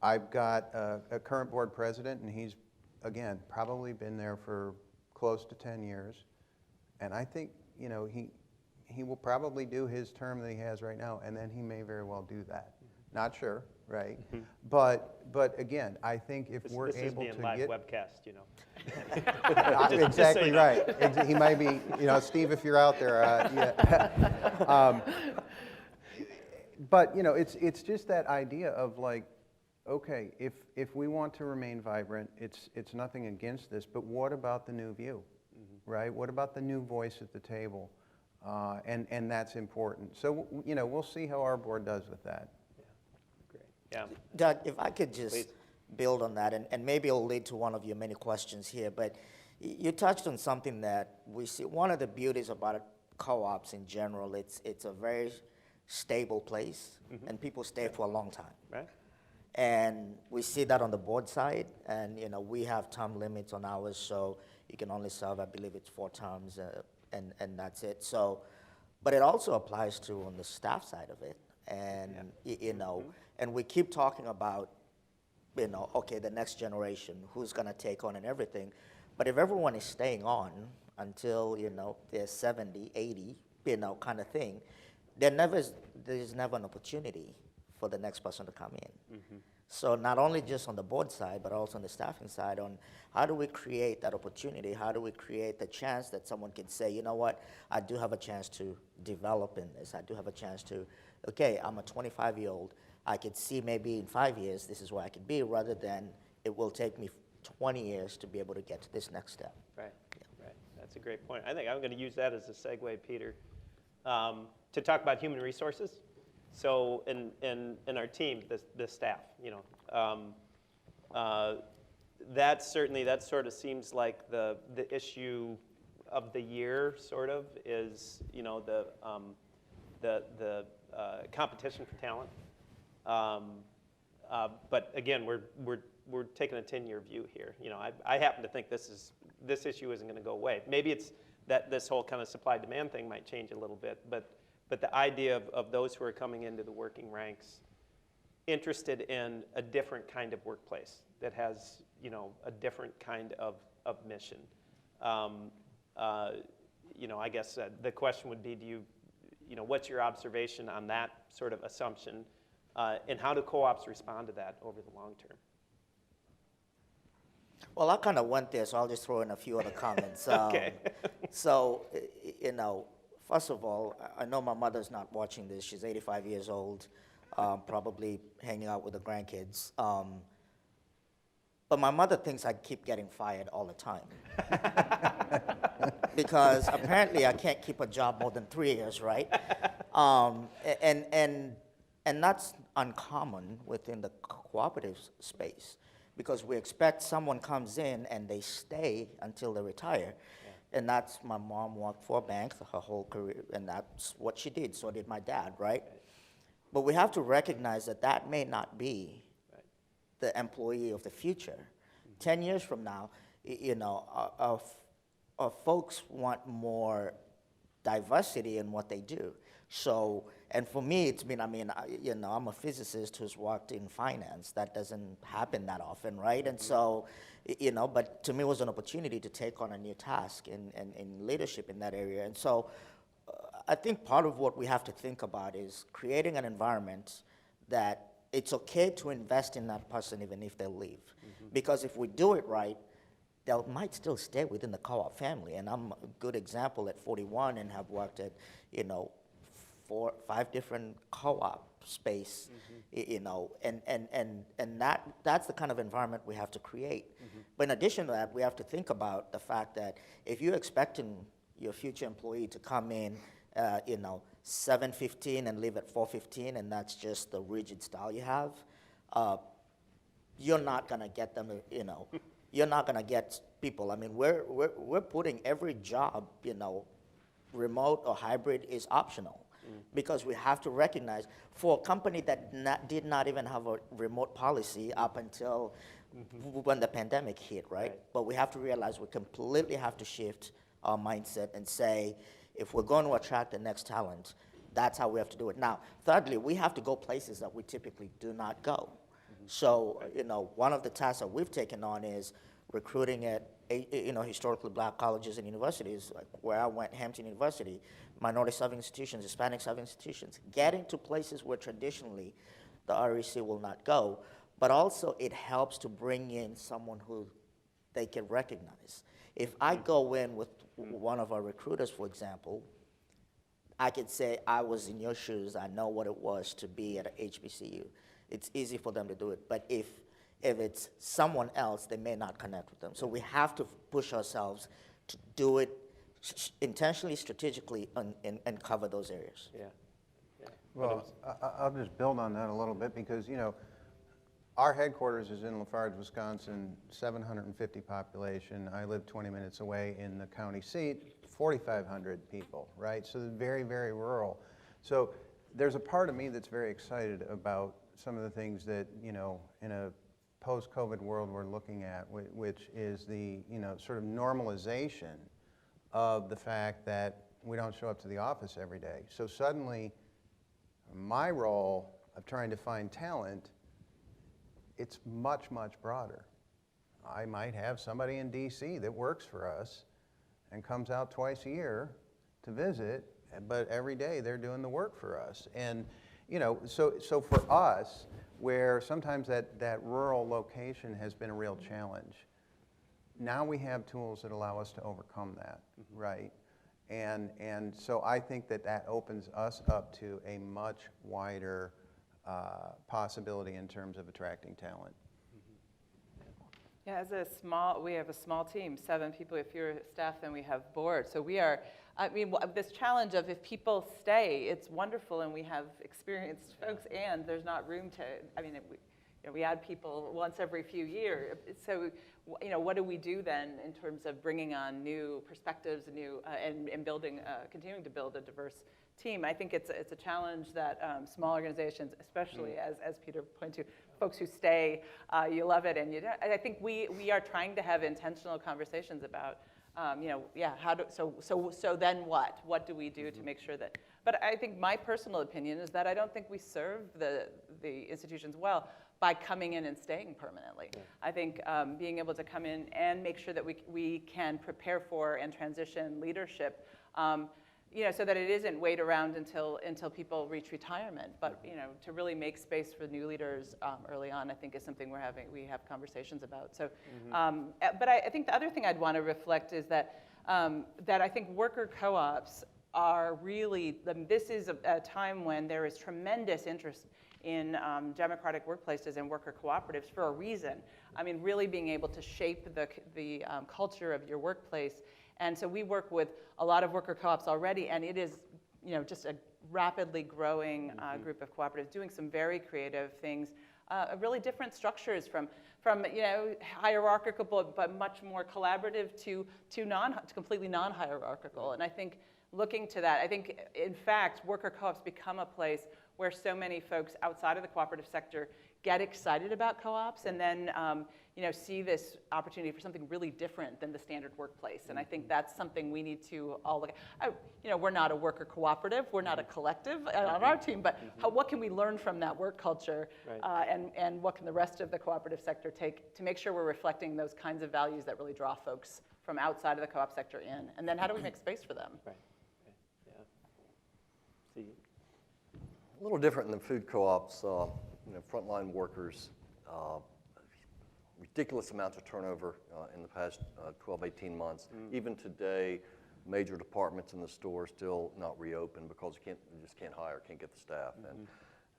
I've got a current board president, and he's, again, probably been there for close to 10 years. And I think, you know, he will probably do his term that he has right now, and then he may very well do that. Not sure, right? But again, I think if we're able to This is being live get webcast, you know. exactly right. He might be, you know, Steve, if you're out there, yeah. But you know, it's just that idea of like, okay, if we want to remain vibrant, it's nothing against this, but what about the new view, right? What about the new voice at the table? And that's important. So you know, we'll see how our board does with that. Yeah. Doug, if I could just Please. build on that, and maybe it'll lead to one of your many questions here, but you touched on something that we see. One of the beauties about co-ops in general, it's a very stable place, and people stay for a long time. Right. And we see that on the board side, and you know, we have term limits on ours, so you can only serve, I believe it's 4 terms, and that's it. So, but it also applies to on the staff side of it, and you know, and we keep talking about, you know, okay, the next generation, who's gonna take on and everything, but if everyone is staying on until, you know, they're 70, 80, you know, kind of thing, there's never an opportunity for the next person to come in. So not only just on the board side, but also on the staffing side, on how do we create that opportunity? How do we create the chance that someone can say, you know what, I do have a chance to develop in this. I do have a chance to, okay, I'm a 25-year-old. I could see maybe in 5 years, this is where I could be, rather than it will take me 20 years to be able to get to this next step. Right. Right. That's a great point. I think I'm going to use that as a segue, Peter, to talk about human resources. So in our team, the staff, you know, that sort of seems like the issue of the year, sort of, is, you know, the competition for talent. But again, we're taking a 10-year view here. You know, I happen to think this issue isn't going to go away. Maybe it's that this whole kind of supply-demand thing might change a little bit, but the idea of those who are coming into the working ranks interested in a different kind of workplace that has, you know, a different kind of mission. You know, I guess the question would be, you know, what's your observation on that sort of assumption, and how do co-ops respond to that over the long term? Well, I kind of went there, so I'll just throw in a few other comments. Okay. So, you know, first of all, I know my mother's not watching this. She's 85 years old, probably hanging out with the grandkids. But my mother thinks I keep getting fired all the time. Because apparently I can't keep a job more than 3 years, right? And that's uncommon within the cooperative space, because we expect someone comes in and they stay until they retire. And that's, my mom worked for a bank her whole career, and that's what she did. So did my dad, right? But we have to recognize that that may not be the employee of the future. 10 years from now, you know, our folks want more diversity in what they do. So And for me, it's been, I'm a physicist who's worked in finance. That doesn't happen that often, right? And so, but to me, it was an opportunity to take on a new task in leadership in that area. And so I think part of what we have to think about is creating an environment that it's okay to invest in that person even if they leave. Because if we do it right, they might still stay within the co-op family. And I'm a good example at 41 and have worked at, 4-5 different co-op space, and that's the kind of environment we have to create. But in addition to that, we have to think about the fact that if you're expecting your future employee to come in, 7:15 and leave at 4:15, and that's just the rigid style you have, you're not gonna get them, you're not gonna get people. I mean, we're putting every job, remote or hybrid is optional. Because we have to recognize, for a company that did not even have a remote policy up until when the pandemic hit, right? But we have to realize we completely have to shift our mindset and say, if we're going to attract the next talent, that's how we have to do it. Now, thirdly, we have to go places that we typically do not go. So, one of the tasks that we've taken on is recruiting at historically black colleges and universities, like where I went, Hampton University, minority-serving institutions, Hispanic-serving institutions, getting to places where traditionally the REC will not go, but also it helps to bring in someone who they can recognize. If I go in with one of our recruiters, for example, I could say, I was in your shoes, I know what it was to be at a HBCU. It's easy for them to do it, but if it's someone else, they may not connect with them. So we have to push ourselves to do it intentionally, strategically, and cover those areas. Well, I'll just build on that a little bit because, our headquarters is in Lafarge, Wisconsin, 750 population. I live 20 minutes away in the county seat, 4,500 people, right? So very, very rural. So there's a part of me that's very excited about some of the things that, in a post-COVID world we're looking at, which is the, sort of normalization of the fact that we don't show up to the office every day. So suddenly, my role of trying to find talent, it's much, much broader. I might have somebody in DC that works for us and comes out twice a year to visit, but every day they're doing the work for us. And, so for us, where sometimes that rural location has been a real challenge, now we have tools that allow us to overcome that, right? And so I think that opens us up to a much wider possibility in terms of attracting talent. Yeah, we have a small team, 7 people. If you're staff, then we have board. So this challenge of if people stay, it's wonderful, and we have experienced folks, and there's not room to, we add people once every few years. So, what do we do then in terms of bringing on new perspectives, and building, continuing to build a diverse team? I think it's a challenge that small organizations, especially as Peter pointed to, folks who stay, you love it, and I think we are trying to have intentional conversations about, so then what? What do we do to make sure that? But I think my personal opinion is that I don't think we serve the institutions well by coming in and staying permanently. I think being able to come in and make sure that we can prepare for and transition leadership, so that it isn't wait around until people reach retirement, but to really make space for new leaders early on, I think is something we have conversations about. So, but I think the other thing I'd want to reflect is that I think worker co-ops are really, this is a time when there is tremendous interest in democratic workplaces and worker cooperatives for a reason. I mean, really being able to shape the culture of your workplace. And so we work with a lot of worker co-ops already, and it is, just a rapidly growing group of cooperatives doing some very creative things, really different structures from hierarchical but much more collaborative to completely non-hierarchical. And I think looking to that, I think in fact worker co-ops become a place where so many folks outside of the cooperative sector get excited about co-ops, and then see this opportunity for something really different than the standard workplace. And I think that's something we need to all look at. We're not a worker cooperative, we're not a collective on our team, but what can we learn from that work culture, and what can the rest of the cooperative sector take to make sure we're reflecting those kinds of values that really draw folks from outside of the co-op sector in? And then how do we make space for them? Right. Yeah. See. A little different than food co-ops, frontline workers, ridiculous amounts of turnover in the past 12, 18 months. Even today, major departments in the store still not reopened because you just can't hire, can't get the staff.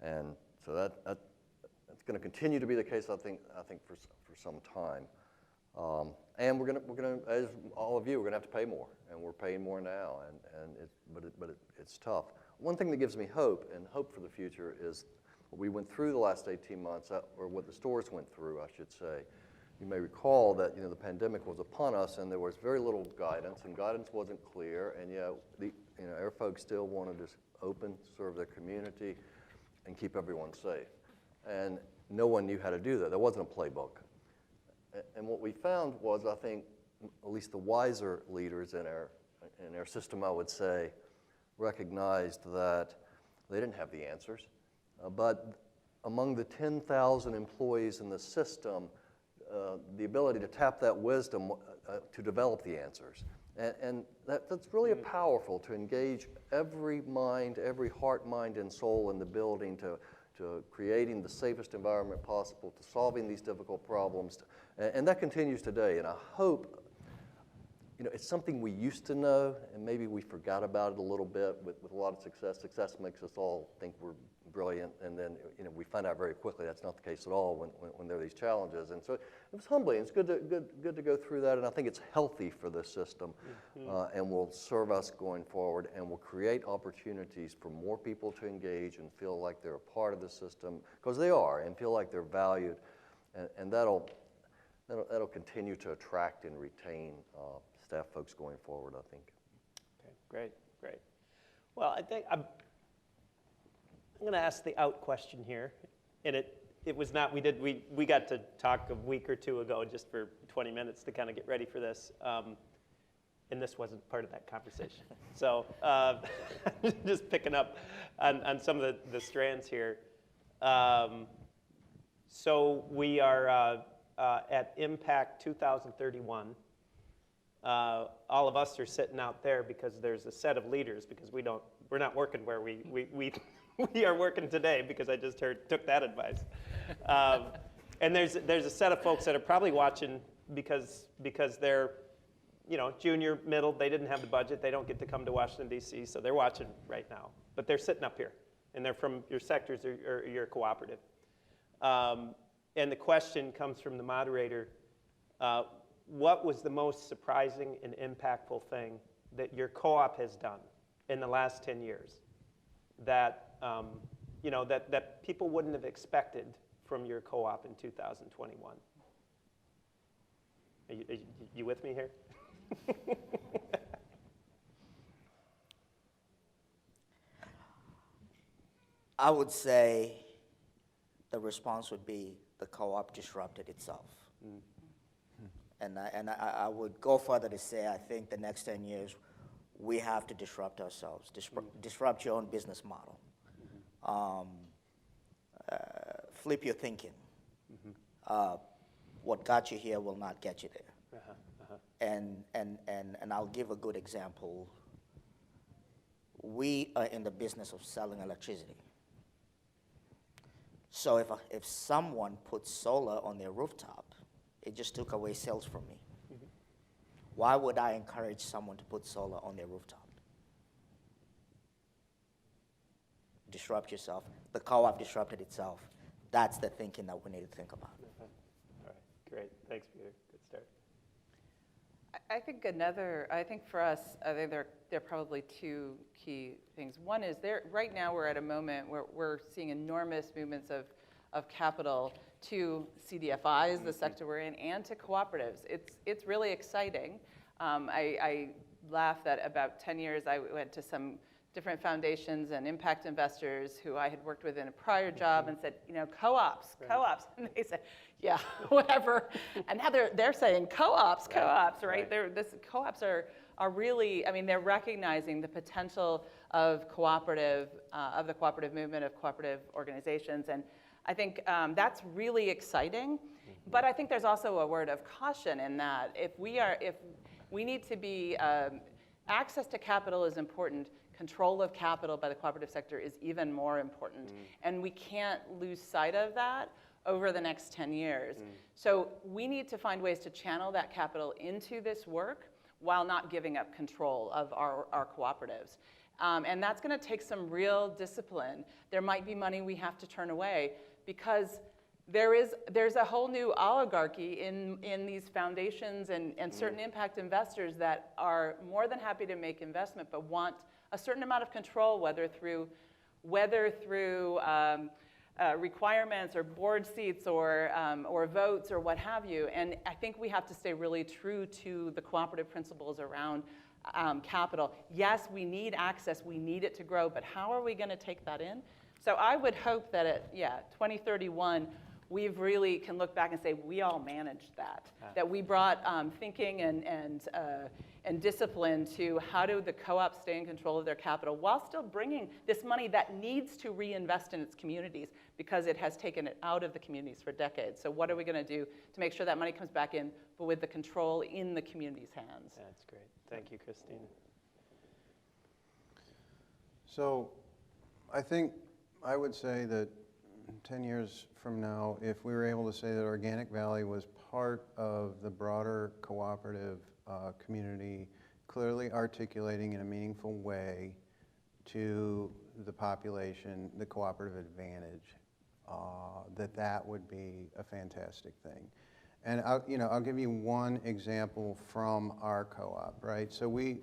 And so that's going to continue to be the case, I think for some time. And we're gonna, as all of you, we're gonna have to pay more, and we're paying more now. But it's tough. One thing that gives me hope, and hope for the future, is what we went through the last 18 months, or what the stores went through, I should say. You may recall that the pandemic was upon us, and there was very little guidance, and guidance wasn't clear, and our folks still wanted to open, serve their community, and keep everyone safe. And no one knew how to do that. There wasn't a playbook. And what we found was, I think, at least the wiser leaders in our system, I would say, recognized that they didn't have the answers. But among the 10,000 employees in the system, the ability to tap that wisdom to develop the answers. And that's really powerful, to engage every mind, every heart, mind, and soul in the building to creating the safest environment possible, to solving these difficult problems. And that continues today. And I hope, it's something we used to know, and maybe we forgot about it a little bit with a lot of success. Success makes us all think we're brilliant, and then we find out very quickly that's not the case at all when there are these challenges. And so it was humbling. It's good to go through that, and I think it's healthy for the system, and will serve us going forward, and will create opportunities for more people to engage and feel like they're a part of the system, because they are, and feel like they're valued, and that'll continue to attract and retain staff folks going forward, I think. Okay, great. Well, I think I'm going to ask the out question here, and it was not, we got to talk a week or two ago just for 20 minutes to kind of get ready for this, and this wasn't part of that conversation. So just picking up on some of the strands here. So we are at Impact 2031. All of us are sitting out there because there's a set of leaders, because we're not working where we are working today, because I just took that advice. And there's a set of folks that are probably watching because they're junior, middle, they didn't have the budget, they don't get to come to Washington, D.C., so they're watching right now. But they're sitting up here, and they're from your sectors or your cooperative. And the question comes from the moderator. What was the most surprising and impactful thing that your co-op has done in the last 10 years that that people wouldn't have expected from your co-op in 2021? Are you with me here? I would say the response would be the co-op disrupted itself. And I would go further to say, I think the next 10 years, we have to disrupt ourselves, disrupt your own business model. Flip your thinking. What got you here will not get you there. And I'll give a good example. We are in the business of selling electricity. So if someone puts solar on their rooftop, it just took away sales from me. Why would I encourage someone to put solar on their rooftop? Disrupt yourself. The co-op disrupted itself. That's the thinking that we need to think about. All right, great. Thanks, Peter. Good start. I think for us, I think there are probably two key things. One is right now we're at a moment where we're seeing enormous movements of capital to CDFIs, the sector we're in, and to cooperatives. It's really exciting. I laugh that about 10 years I went to some different foundations and impact investors who I had worked with in a prior job and said, co-ops, and they said, yeah, whatever. And now they're saying co-ops, right? Co-ops are really, they're recognizing the potential of the cooperative movement, of cooperative organizations, and I think that's really exciting. But I think there's also a word of caution in that if we need to be, access to capital is important. Control of capital by the cooperative sector is even more important. And we can't lose sight of that over the next 10 years. So we need to find ways to channel that capital into this work while not giving up control of our cooperatives. And that's going to take some real discipline. There might be money we have to turn away because there's a whole new oligarchy in these foundations and certain impact investors that are more than happy to make investment but want a certain amount of control, whether through requirements or board seats or votes or what have you. And I think we have to stay really true to the cooperative principles around capital. Yes, we need access, we need it to grow, but how are we going to take that in? So I would hope that at 2031, we really can look back and say we all managed that. That we brought thinking and discipline to how do the co-ops stay in control of their capital while still bringing this money that needs to reinvest in its communities because it has taken it out of the communities for decades. So what are we going to do to make sure that money comes back in, but with the control in the community's hands? That's great. Thank you, Christina. So I think I would say that 10 years from now, if we were able to say that Organic Valley was part of the broader cooperative community, clearly articulating in a meaningful way to the population the cooperative advantage, that would be a fantastic thing. And I'll give you one example from our co-op, right? So we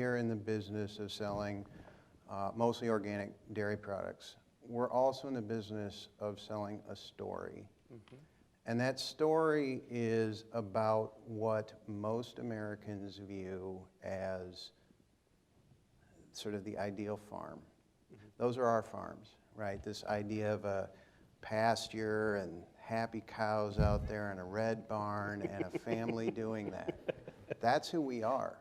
are in the business of selling mostly organic dairy products. We're also in the business of selling a story. And that story is about what most Americans view as sort of the ideal farm. Those are our farms, right? This idea of a pasture and happy cows out there and a red barn and a family doing that. That's who we are.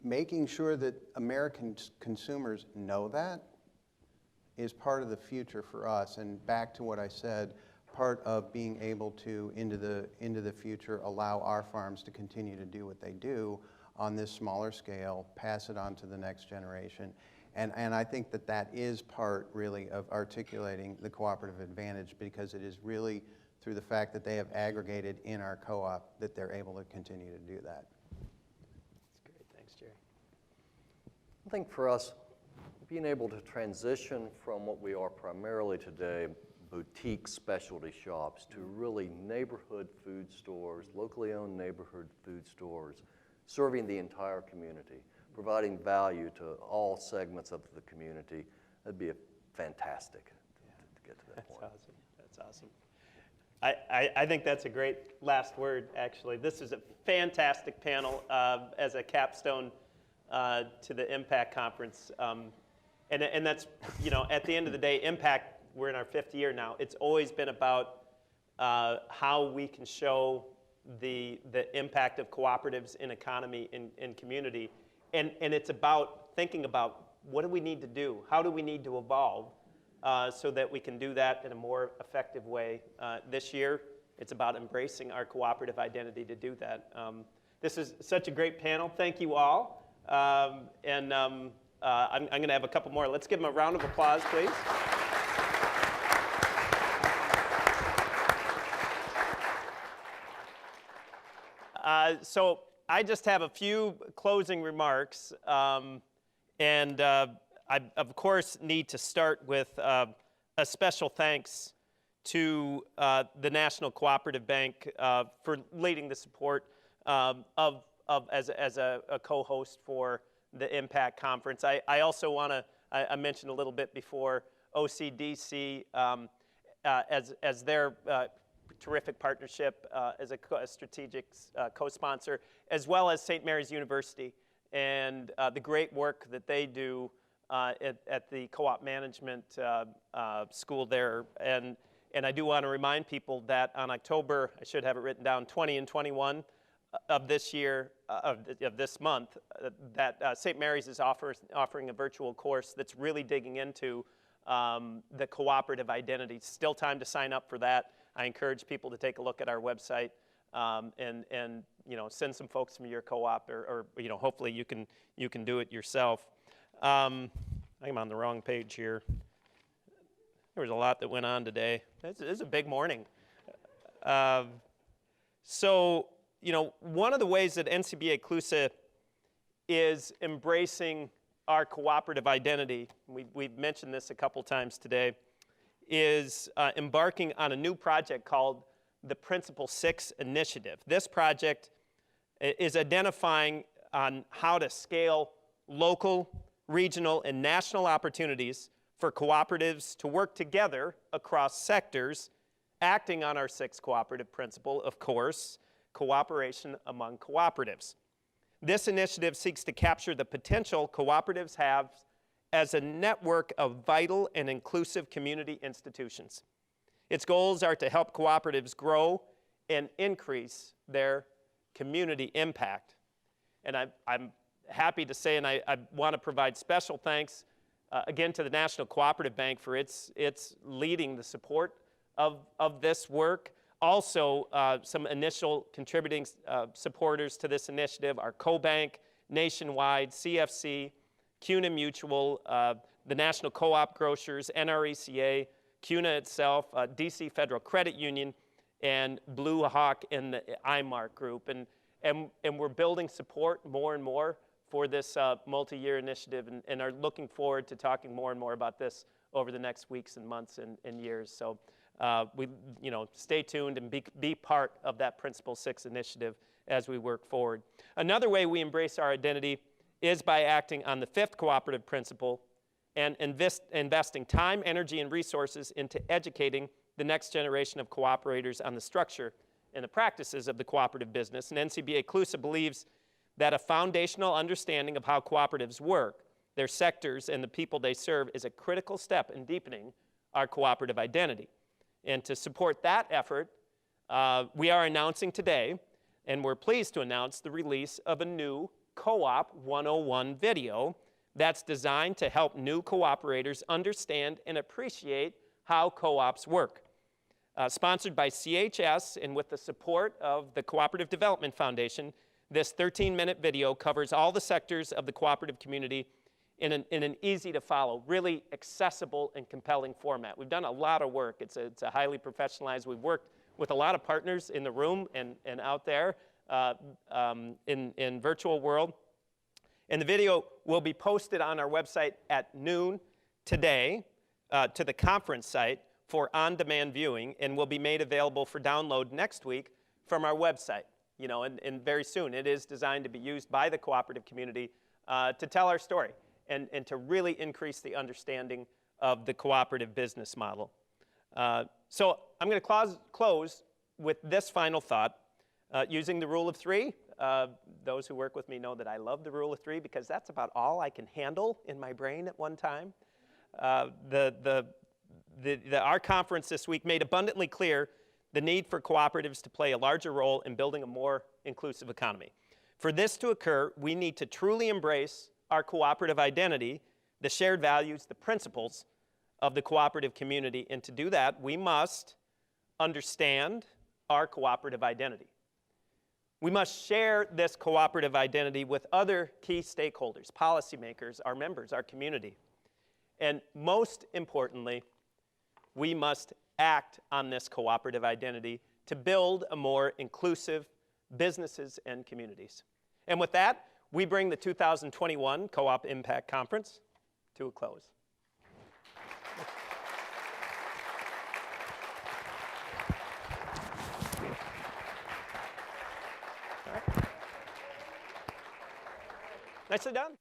Making sure that American consumers know that is part of the future for us. And back to what I said, part of being able to, into the future, allow our farms to continue to do what they do on this smaller scale, pass it on to the next generation. And I think that is part, really, of articulating the cooperative advantage, because it is really through the fact that they have aggregated in our co-op that they're able to continue to do that. That's great. Thanks, Jerry. I think for us, being able to transition from what we are primarily today, boutique specialty shops, to really neighborhood food stores, locally owned neighborhood food stores, serving the entire community, providing value to all segments of the community, that'd be fantastic to get to that point. That's awesome. That's awesome. I think that's a great last word, actually. This is a fantastic panel as a capstone to the Impact Conference. And that's, at the end of the day, Impact, we're in our 5th year now. It's always been about how we can show the impact of cooperatives in economy, in community. And it's about thinking about what do we need to do? How do we need to evolve so that we can do that in a more effective way? This year, it's about embracing our cooperative identity to do that. This is such a great panel. Thank you all. I'm going to have a couple more. Let's give them a round of applause, please. So I just have a few closing remarks. And I, of course, need to start with a special thanks to the National Cooperative Bank for leading the support as a co-host for the Impact Conference. I also want to, I mentioned a little bit before, OCDC as their terrific partnership as a strategic co-sponsor, as well as St. Mary's University and the great work that they do at the co-op management school there. And I do want to remind people that on October, I should have it written down, 20 and 21 of this year, of this month, that St. Mary's is offering a virtual course that's really digging into the cooperative identity. Still time to sign up for that. I encourage people to take a look at our website and send some folks from your co-op, or hopefully you can do it yourself. I'm on the wrong page here. There was a lot that went on today. This is a big morning. So, one of the ways that NCBA CLUSA is embracing our cooperative identity, we've mentioned this a couple times today, is embarking on a new project called the Principle 6 Initiative. This project is identifying on how to scale local, regional, and national opportunities for cooperatives to work together across sectors, acting on our 6th cooperative principle, of course, cooperation among cooperatives. This initiative seeks to capture the potential cooperatives have as a network of vital and inclusive community institutions. Its goals are to help cooperatives grow and increase their community impact. And I'm happy to say, and I want to provide special thanks again to the National Cooperative Bank for its leading the support of this work. Also, some initial contributing supporters to this initiative are CoBank, Nationwide, CFC, CUNA Mutual, the National Co-op Grocers, NRECA, CUNA itself, DC Federal Credit Union, and Blue Hawk and the IMARC group. And we're building support more and more for this multi-year initiative, and are looking forward to talking more and more about this over the next weeks and months and years. So stay tuned and be part of that Principle 6 initiative as we work forward. Another way we embrace our identity is by acting on the 5th cooperative principle and investing time, energy, and resources into educating the next generation of cooperators on the structure and the practices of the cooperative business. And NCBA CLUSA believes that a foundational understanding of how cooperatives work, their sectors, and the people they serve is a critical step in deepening our cooperative identity. And to support that effort, we are announcing today, and we're pleased to announce the release of a new Co-op 101 video that's designed to help new cooperators understand and appreciate how co-ops work. Sponsored by CHS and with the support of the Cooperative Development Foundation, this 13-minute video covers all the sectors of the cooperative community in an easy-to-follow, really accessible and compelling format. We've done a lot of work. It's a highly professionalized. We've worked with a lot of partners in the room and out there in virtual world. And the video will be posted on our website at noon today to the conference site for on-demand viewing, and will be made available for download next week from our website. And very soon. It is designed to be used by the cooperative community to tell our story and to really increase the understanding of the cooperative business model. So I'm going to close with this final thought, using the rule of 3. Those who work with me know that I love the rule of 3 because that's about all I can handle in my brain at one time. Our conference this week made abundantly clear the need for cooperatives to play a larger role in building a more inclusive economy. For this to occur, we need to truly embrace our cooperative identity, the shared values, the principles of the cooperative community. And to do that, we must understand our cooperative identity. We must share this cooperative identity with other key stakeholders, policymakers, our members, our community. And most importantly, we must act on this cooperative identity to build a more inclusive businesses and communities. And with that, we bring the 2021 Co-op Impact Conference to a close. All right. Nicely done.